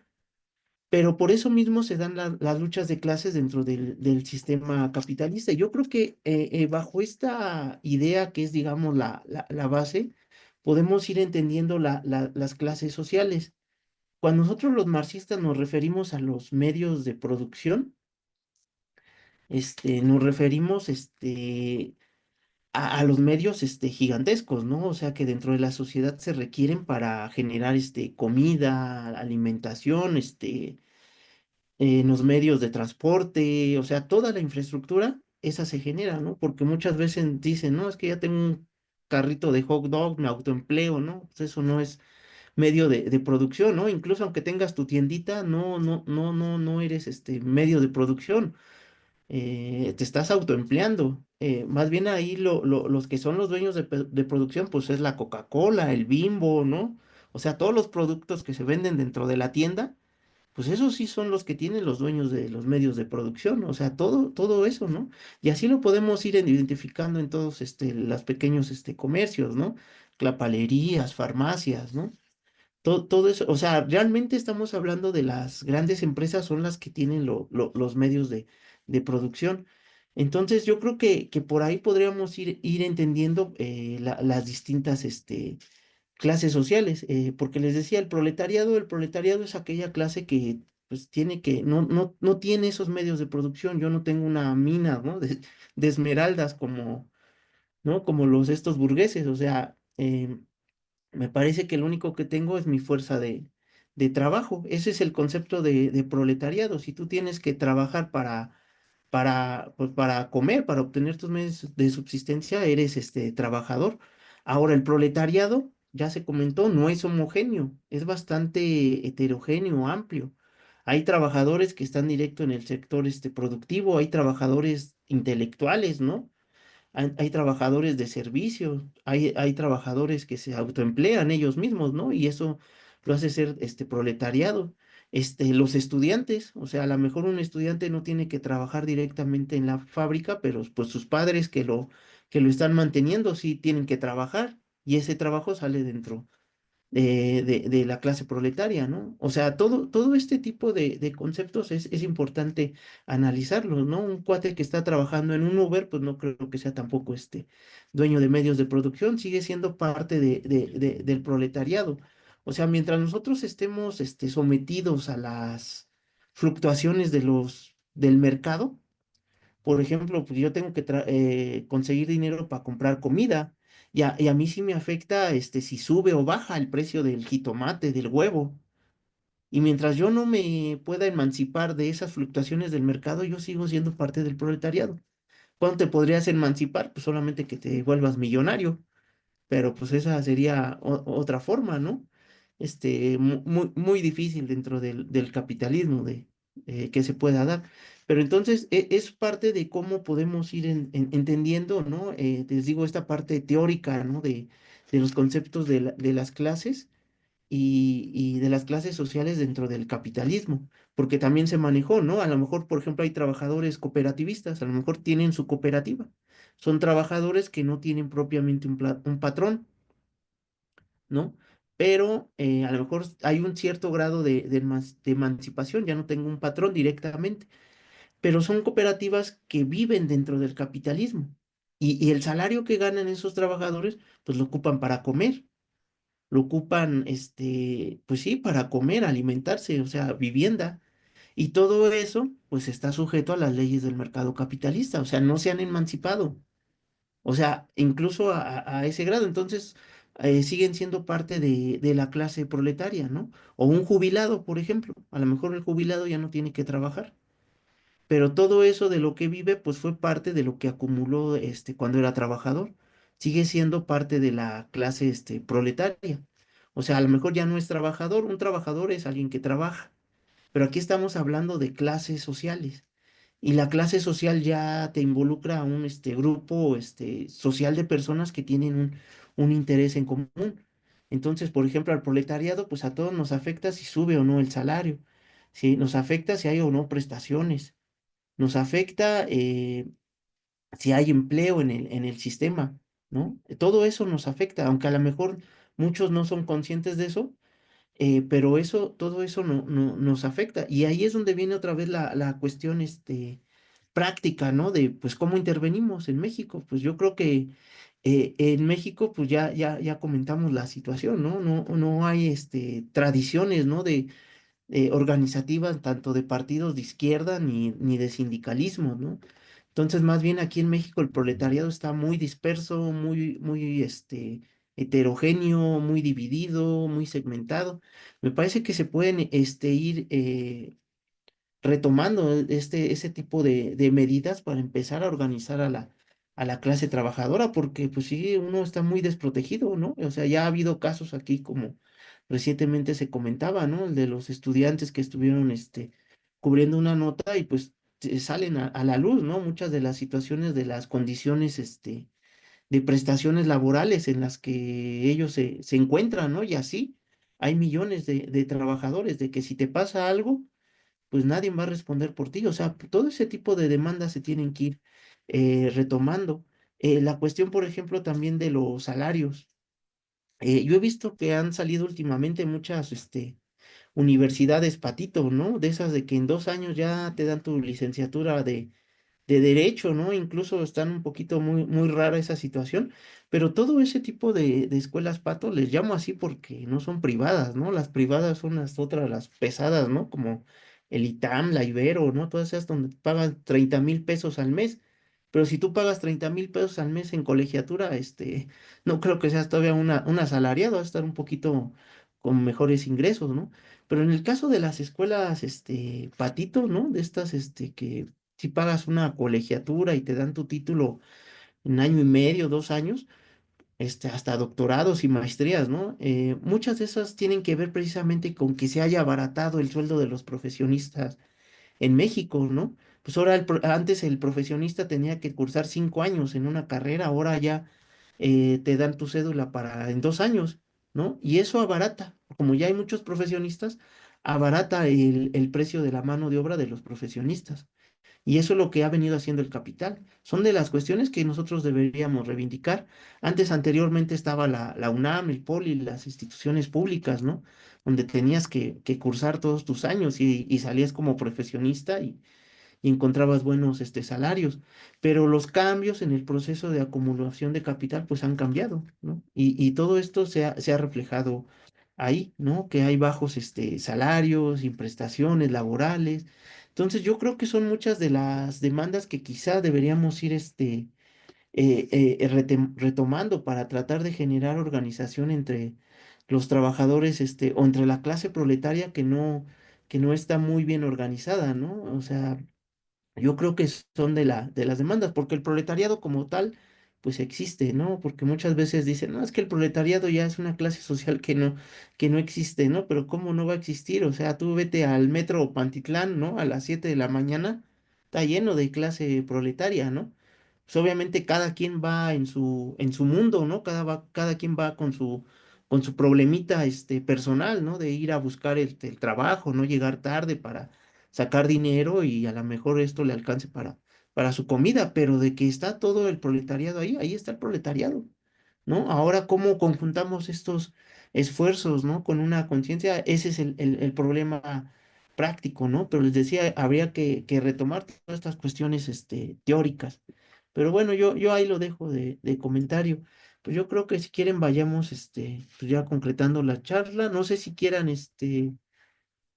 Pero por eso mismo se dan las luchas de clases dentro del sistema capitalista. Yo creo que bajo esta idea que es, digamos, la base, podemos ir entendiendo las clases sociales. Cuando nosotros los marxistas nos referimos a los medios de producción, nos referimos a los medios gigantescos, ¿no? O sea, que dentro de la sociedad se requieren para generar comida, alimentación, en los medios de transporte, o sea, toda la infraestructura, esa se genera, ¿no? Porque muchas veces dicen, no, es que ya tengo un carrito de hot dog, me autoempleo, ¿no? Pues eso no es medio de producción, ¿no? Incluso aunque tengas tu tiendita, no eres medio de producción. te estás autoempleando. Más bien ahí los que son los dueños de producción, pues es la Coca-Cola, el Bimbo, ¿no? O sea, todos los productos que se venden dentro de la tienda, pues esos sí son los que tienen los dueños de los medios de producción, o sea, todo eso, ¿no? Y así lo podemos ir identificando en todos los pequeños comercios, ¿no? Clapalerías, farmacias, ¿no? Todo eso, o sea, realmente estamos hablando de las grandes empresas, son las que tienen los medios de producción. Entonces, yo creo que por ahí podríamos ir entendiendo las distintas clases sociales, porque les decía, el proletariado es aquella clase que pues tiene que, no tiene esos medios de producción. Yo no tengo una mina, ¿no? De esmeraldas como, ¿no? Como estos burgueses, o sea, me parece que lo único que tengo es mi fuerza de trabajo. Ese es el concepto de proletariado. Si tú tienes que trabajar pues, para comer, para obtener tus medios de subsistencia, eres trabajador. Ahora, el proletariado, ya se comentó, no es homogéneo, es bastante heterogéneo, amplio. Hay trabajadores que están directo en el sector productivo, hay trabajadores intelectuales, ¿no? Hay trabajadores de servicio, hay trabajadores que se autoemplean ellos mismos, ¿no? Y eso lo hace ser proletariado. Los estudiantes, o sea, a lo mejor un estudiante no tiene que trabajar directamente en la fábrica, pero pues sus padres que lo están manteniendo sí tienen que trabajar y ese trabajo sale dentro de la clase proletaria, ¿no? O sea, todo este tipo de conceptos es importante analizarlos, ¿no? Un cuate que está trabajando en un Uber, pues no creo que sea tampoco dueño de medios de producción, sigue siendo parte del proletariado. O sea, mientras nosotros estemos sometidos a las fluctuaciones del mercado, por ejemplo, pues yo tengo que conseguir dinero para comprar comida y a mí sí me afecta si sube o baja el precio del jitomate, del huevo. Y mientras yo no me pueda emancipar de esas fluctuaciones del mercado, yo sigo siendo parte del proletariado. ¿Cuándo te podrías emancipar? Pues solamente que te vuelvas millonario, pero pues esa sería otra forma, ¿no? Muy, muy difícil dentro del capitalismo que se pueda dar. Pero entonces es parte de cómo podemos ir entendiendo, ¿no? Les digo, esta parte teórica, ¿no? De los conceptos de las clases y de las clases sociales dentro del capitalismo, porque también se manejó, ¿no? A lo mejor, por ejemplo, hay trabajadores cooperativistas, a lo mejor tienen su cooperativa. Son trabajadores que no tienen propiamente un patrón, ¿no? Pero a lo mejor hay un cierto grado de emancipación, ya no tengo un patrón directamente, pero son cooperativas que viven dentro del capitalismo y el salario que ganan esos trabajadores, pues lo ocupan para comer, lo ocupan, pues sí, para comer, alimentarse, o sea, vivienda. Y todo eso, pues está sujeto a las leyes del mercado capitalista, o sea, no se han emancipado. O sea, incluso a ese grado, entonces siguen siendo parte de la clase proletaria, ¿no? O un jubilado, por ejemplo. A lo mejor el jubilado ya no tiene que trabajar, pero todo eso de lo que vive, pues fue parte de lo que acumuló cuando era trabajador. Sigue siendo parte de la clase proletaria. O sea, a lo mejor ya no es trabajador, un trabajador es alguien que trabaja, pero aquí estamos hablando de clases sociales. Y la clase social ya te involucra a un grupo social de personas que tienen un interés en común. Entonces, por ejemplo, al proletariado, pues a todos nos afecta si sube o no el salario, si nos afecta si hay o no prestaciones, nos afecta si hay empleo en el sistema, ¿no? Todo eso nos afecta, aunque a lo mejor muchos no son conscientes de eso, pero todo eso nos afecta. Y ahí es donde viene otra vez la cuestión práctica, ¿no? De pues cómo intervenimos en México. Pues yo creo que en México, pues ya comentamos la situación, ¿no? No hay tradiciones, ¿no? Organizativas, tanto de partidos de izquierda ni de sindicalismo, ¿no? Entonces, más bien aquí en México el proletariado está muy disperso, muy heterogéneo, muy dividido, muy segmentado. Me parece que se pueden ir retomando ese tipo de medidas para empezar a organizar a la clase trabajadora, porque pues sí, uno está muy desprotegido, ¿no? O sea, ya ha habido casos aquí como recientemente se comentaba, ¿no? El de los estudiantes que estuvieron cubriendo una nota y pues salen a la luz, ¿no? Muchas de las situaciones de las condiciones, de prestaciones laborales en las que ellos se encuentran, ¿no? Y así hay millones de trabajadores, de que si te pasa algo, pues nadie va a responder por ti. O sea, todo ese tipo de demandas se tienen que ir retomando. La cuestión, por ejemplo, también de los salarios. Yo he visto que han salido últimamente muchas, universidades patito, ¿no? De esas de que en 2 años ya te dan tu licenciatura de derecho, ¿no? Incluso están un poquito muy rara esa situación, pero todo ese tipo de escuelas pato les llamo así porque no son privadas, ¿no? Las privadas son las otras, las pesadas, ¿no? Como el ITAM, la Ibero, ¿no? Todas esas donde pagan 30,000 pesos al mes. Pero si tú pagas 30,000 pesos al mes en colegiatura, no creo que seas todavía un asalariado, vas a estar un poquito con mejores ingresos, ¿no? Pero en el caso de las escuelas, patito, ¿no? De estas, que si pagas una colegiatura y te dan tu título en año y medio, 2 años, hasta doctorados y maestrías, ¿no? Muchas de esas tienen que ver precisamente con que se haya abaratado el sueldo de los profesionistas en México, ¿no? Pues ahora antes el profesionista tenía que cursar 5 años en una carrera, ahora ya te dan tu cédula para en 2 años, ¿no? Y eso abarata, como ya hay muchos profesionistas, abarata el precio de la mano de obra de los profesionistas. Y eso es lo que ha venido haciendo el capital. Son de las cuestiones que nosotros deberíamos reivindicar. Anteriormente estaba la UNAM, el POLI, las instituciones públicas, ¿no? Donde tenías que cursar todos tus años y salías como profesionista y encontrabas buenos, salarios. Pero los cambios en el proceso de acumulación de capital, pues han cambiado, ¿no? Y todo esto se ha reflejado ahí, ¿no? Que hay bajos, salarios y prestaciones laborales. Entonces, yo creo que son muchas de las demandas que quizá deberíamos ir, retomando para tratar de generar organización entre los trabajadores, o entre la clase proletaria que no está muy bien organizada, ¿no? O sea, yo creo que son de las demandas, porque el proletariado como tal, pues existe, ¿no? Porque muchas veces dicen, no, es que el proletariado ya es una clase social que no existe, ¿no? Pero ¿cómo no va a existir? O sea, tú vete al metro Pantitlán, ¿no? A las 7 de la mañana, está lleno de clase proletaria, ¿no? Pues obviamente cada quien va en su mundo, ¿no? Cada quien va con su problemita, personal, ¿no? De ir a buscar el trabajo, no llegar tarde para sacar dinero y a lo mejor esto le alcance para su comida, pero de que está todo el proletariado ahí, ahí está el proletariado, ¿no? Ahora, ¿cómo conjuntamos estos esfuerzos, ¿no? Con una conciencia, ese es el problema práctico, ¿no? Pero les decía, habría que retomar todas estas cuestiones, teóricas. Pero bueno, yo ahí lo dejo de comentario. Pues yo creo que si quieren vayamos, pues ya concretando la charla. No sé si quieran,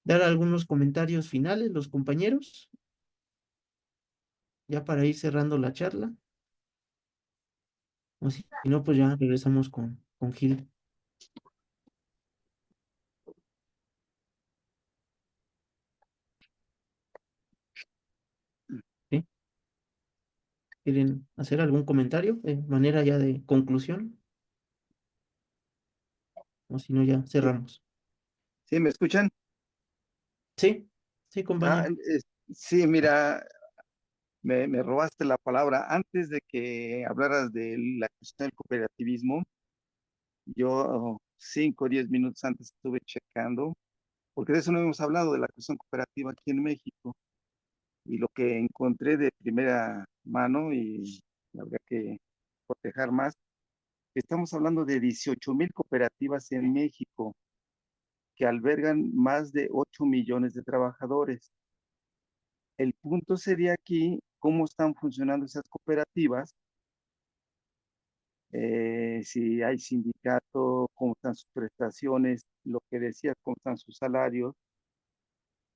dar algunos comentarios finales los compañeros, ya para ir cerrando la charla. O si no, pues ya regresamos con Gil. ¿Sí? ¿Quieren hacer algún comentario de manera ya de conclusión? O si no, ya Sí, cerramos. ¿sí me escuchan? Sí, sí, Ah, compañero. sí, mira, me robaste la palabra. Antes de que hablaras de la cuestión del cooperativismo, yo 5 o 10 minutos antes estuve checando, porque de eso no hemos hablado, de la cuestión cooperativa aquí en México, y lo que encontré de primera mano, y habría que proteger más, estamos hablando de 18,000 cooperativas en México que albergan más de 8 millones de trabajadores. El punto sería aquí cómo están funcionando esas cooperativas, si hay sindicato, cómo están sus prestaciones, lo que decías, cómo están sus salarios,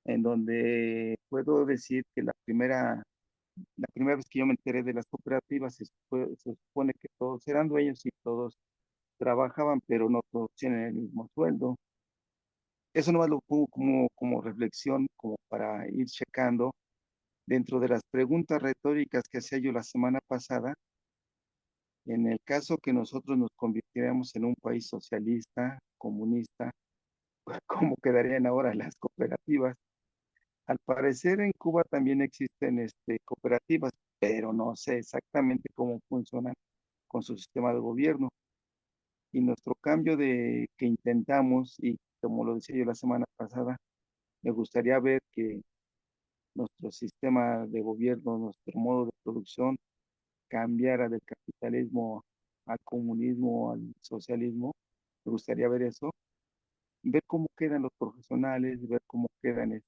en donde puedo decir que la primera vez que yo me enteré de las cooperativas, se supone que todos eran dueños y todos trabajaban, pero no todos tienen el mismo sueldo. Eso nomás lo pongo como reflexión, como para ir checando. Dentro de las preguntas retóricas que hacía yo la semana pasada, en el caso que nosotros nos convirtiéramos en un país socialista, comunista, ¿cómo quedarían ahora las cooperativas? Al parecer en Cuba también existen cooperativas, pero no sé exactamente cómo funcionan con su sistema de gobierno. Y nuestro cambio de que intentamos, y como lo decía yo la semana pasada, me gustaría ver que nuestro sistema de gobierno, nuestro modo de producción cambiara del capitalismo al comunismo, al socialismo. Me gustaría ver eso, ver cómo quedan los profesionales, ver cómo quedan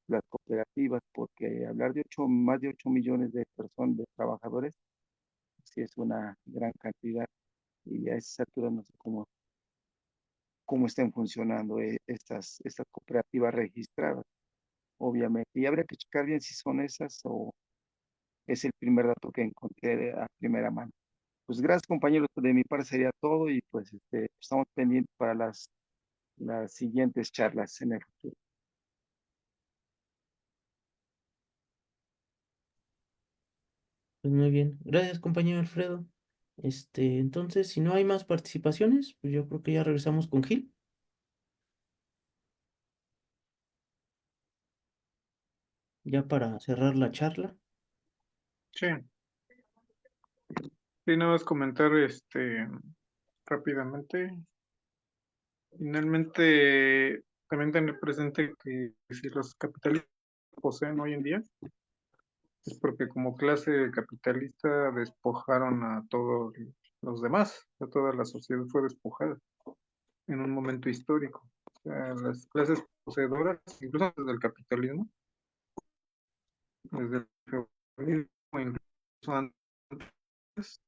las cooperativas, porque hablar de más de 8 millones de personas, de trabajadores, sí es una gran cantidad y a esa altura no sé cómo estén funcionando estas cooperativas registradas, obviamente. Y habría que checar bien si son esas o es el primer dato que encontré a primera mano. Pues gracias, compañeros. De mi parte sería todo y pues estamos pendientes para las siguientes charlas en el futuro. Pues muy bien. Gracias, compañero Alfredo. Entonces, si no hay más participaciones, pues yo creo que ya regresamos con Gil, ya para cerrar la charla. Sí, sí, nada más comentar rápidamente. Finalmente, también tener presente que si los capitalistas poseen hoy en día, es porque como clase capitalista despojaron a todos los demás, a toda la sociedad fue despojada en un momento histórico. O sea, las clases poseedoras, incluso desde el capitalismo, desde el feudalismo, incluso antes,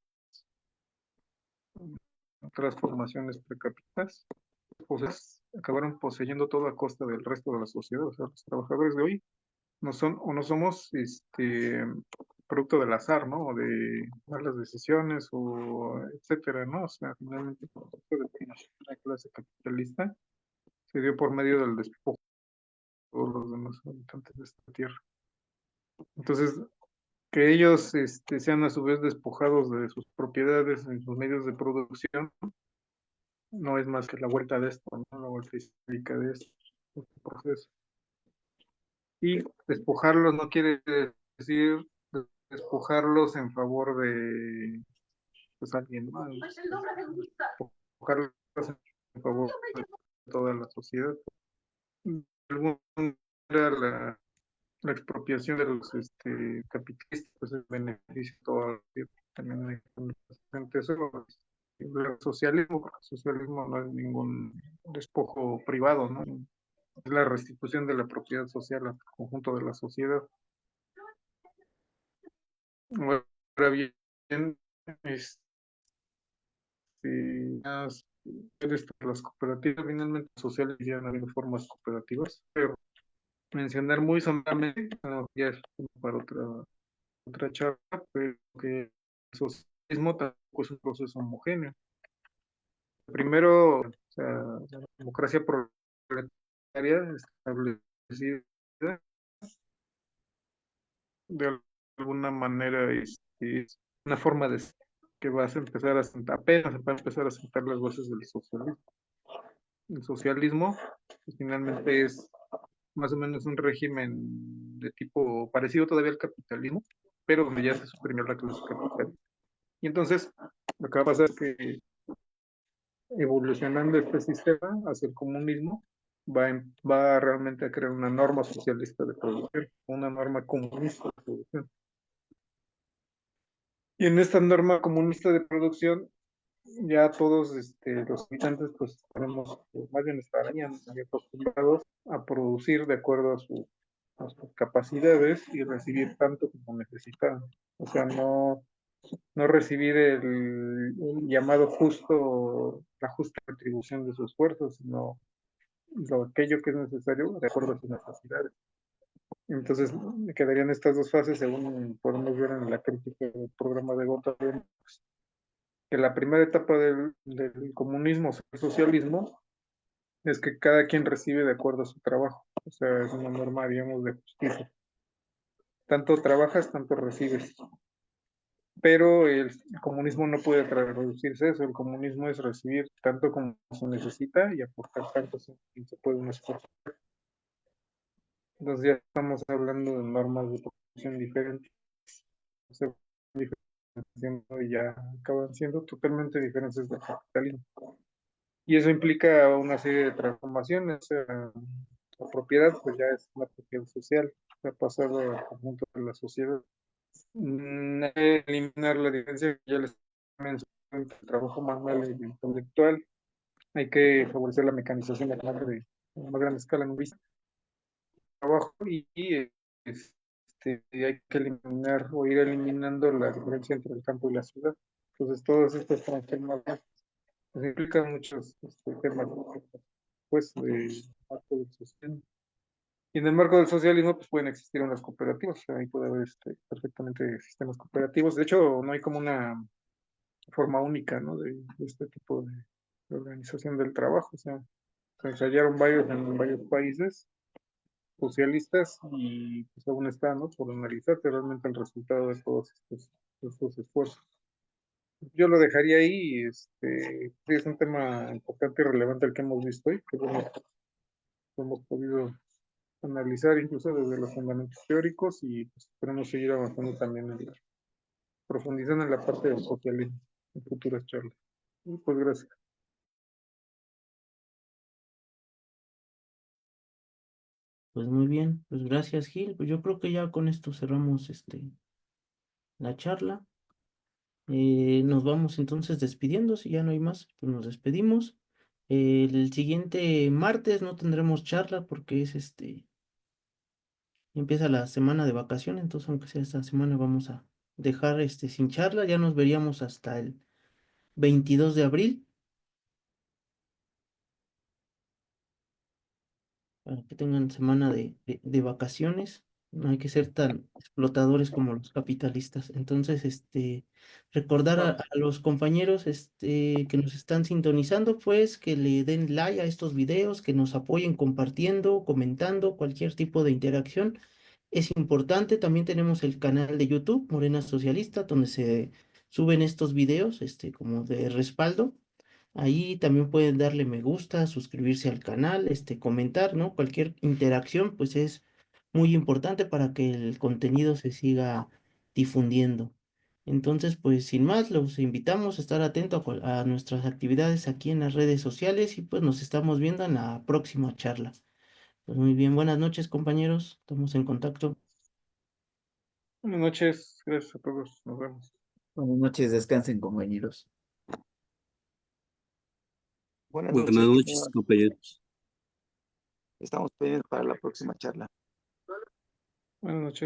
otras formaciones precapitalistas, pues acabaron poseyendo todo a costa del resto de la sociedad. O sea, los trabajadores de hoy no son o no somos producto del azar, ¿no? O de malas decisiones o etcétera, ¿no? O sea, finalmente por la clase capitalista se dio por medio del despojo de todos los demás habitantes de esta tierra. Entonces, que ellos sean a su vez despojados de sus propiedades en sus medios de producción, no es más que la vuelta de esto, ¿no? La vuelta histórica de este proceso. Y despojarlos no quiere decir despojarlos en favor de pues alguien más, despojarlos en favor de toda la sociedad. De alguna manera la expropiación de los capitalistas pues es beneficio de toda la sociedad. También hay que tener presente eso. El socialismo, porque el socialismo no es ningún despojo privado, ¿no? Es la restitución de la propiedad social al conjunto de la sociedad. Ahora bien, las cooperativas finalmente sociales ya han habido formas cooperativas, pero mencionar muy someramente, no, ya es para otra charla, pero que el socialismo tampoco es un proceso homogéneo. Primero, o sea, la democracia proletaria establecida de alguna manera es una forma de que vas a empezar a sentar, apenas va a empezar a sentar las bases del socialismo. El socialismo pues, finalmente es más o menos un régimen de tipo parecido todavía al capitalismo, pero donde ya se suprimió la clase capitalista. Y entonces, lo que va a pasar es que evolucionando este sistema hacia el comunismo, va realmente a crear una norma socialista de producción, una norma comunista de producción. Y en esta norma comunista de producción, ya todos los habitantes, pues estaremos, más bien estarían acostumbrados a producir de acuerdo a sus capacidades y recibir tanto como necesitan. O sea, no recibir el llamado justo, la justa retribución de su esfuerzo, sino aquello que es necesario de acuerdo a sus necesidades. Entonces, quedarían estas dos fases, según podemos ver en la crítica del programa de Gotha, que la primera etapa del comunismo o el socialismo es que cada quien recibe de acuerdo a su trabajo. O sea, es una norma, digamos, de justicia. Tanto trabajas, tanto recibes. Pero el comunismo no puede traducirse eso. El comunismo es recibir tanto como se necesita y aportar tanto como se puede un esfuerzo. Entonces ya estamos hablando de normas de protección diferentes, se van diferenciando y ya acaban siendo totalmente diferentes del capitalismo. Y eso implica una serie de transformaciones. La propiedad, pues ya es una propiedad social, ha pasado al conjunto de la sociedad. Hay que eliminar la diferencia que ya les mencioné entre el trabajo manual y el intelectual. Hay que favorecer la mecanización de más grande escala en un trabajo hay que eliminar o ir eliminando la diferencia entre el campo y la ciudad. Entonces, todas estas transformaciones pues, implican muchos temas pues, de marco del socialismo. Y en el marco del socialismo pues, pueden existir unas cooperativas, o sea, ahí puede haber perfectamente sistemas cooperativos. De hecho, no hay como una forma única, ¿no? de este tipo de organización del trabajo. O sea, se ensayaron varios en varios países socialistas y pues aún está, ¿no? Por analizarse realmente el resultado de todos estos esfuerzos. Yo lo dejaría ahí, sí, es un tema importante y relevante el que hemos visto hoy, que hemos podido analizar incluso desde los fundamentos teóricos y pues, esperemos seguir avanzando también profundizando en la parte del socialismo en futuras charlas. Y pues gracias. Pues muy bien, pues gracias, Gil. Pues yo creo que ya con esto cerramos la charla. Nos vamos entonces despidiendo, si ya no hay más, pues nos despedimos. El siguiente martes no tendremos charla porque es empieza la semana de vacaciones, entonces aunque sea esta semana vamos a dejar sin charla, ya nos veríamos hasta el 22 de abril para que tengan semana de vacaciones. No hay que ser tan explotadores como los capitalistas. Entonces, recordar a los compañeros que nos están sintonizando, pues que le den like a estos videos, que nos apoyen compartiendo, comentando, cualquier tipo de interacción. Es importante. También tenemos el canal de YouTube, Morena Socialista, donde se suben estos videos, como de respaldo. Ahí también pueden darle me gusta, suscribirse al canal, comentar, ¿no? Cualquier interacción, pues es muy importante para que el contenido se siga difundiendo. Entonces, pues sin más, los invitamos a estar atentos a nuestras actividades aquí en las redes sociales y pues nos estamos viendo en la próxima charla. Pues muy bien, buenas noches, compañeros. Estamos en contacto. Buenas noches, gracias a todos, nos vemos. Buenas noches, descansen, compañeros. Buenas Buenas noches. noches, compañeros. Estamos pendientes para la próxima charla. Buenas noches.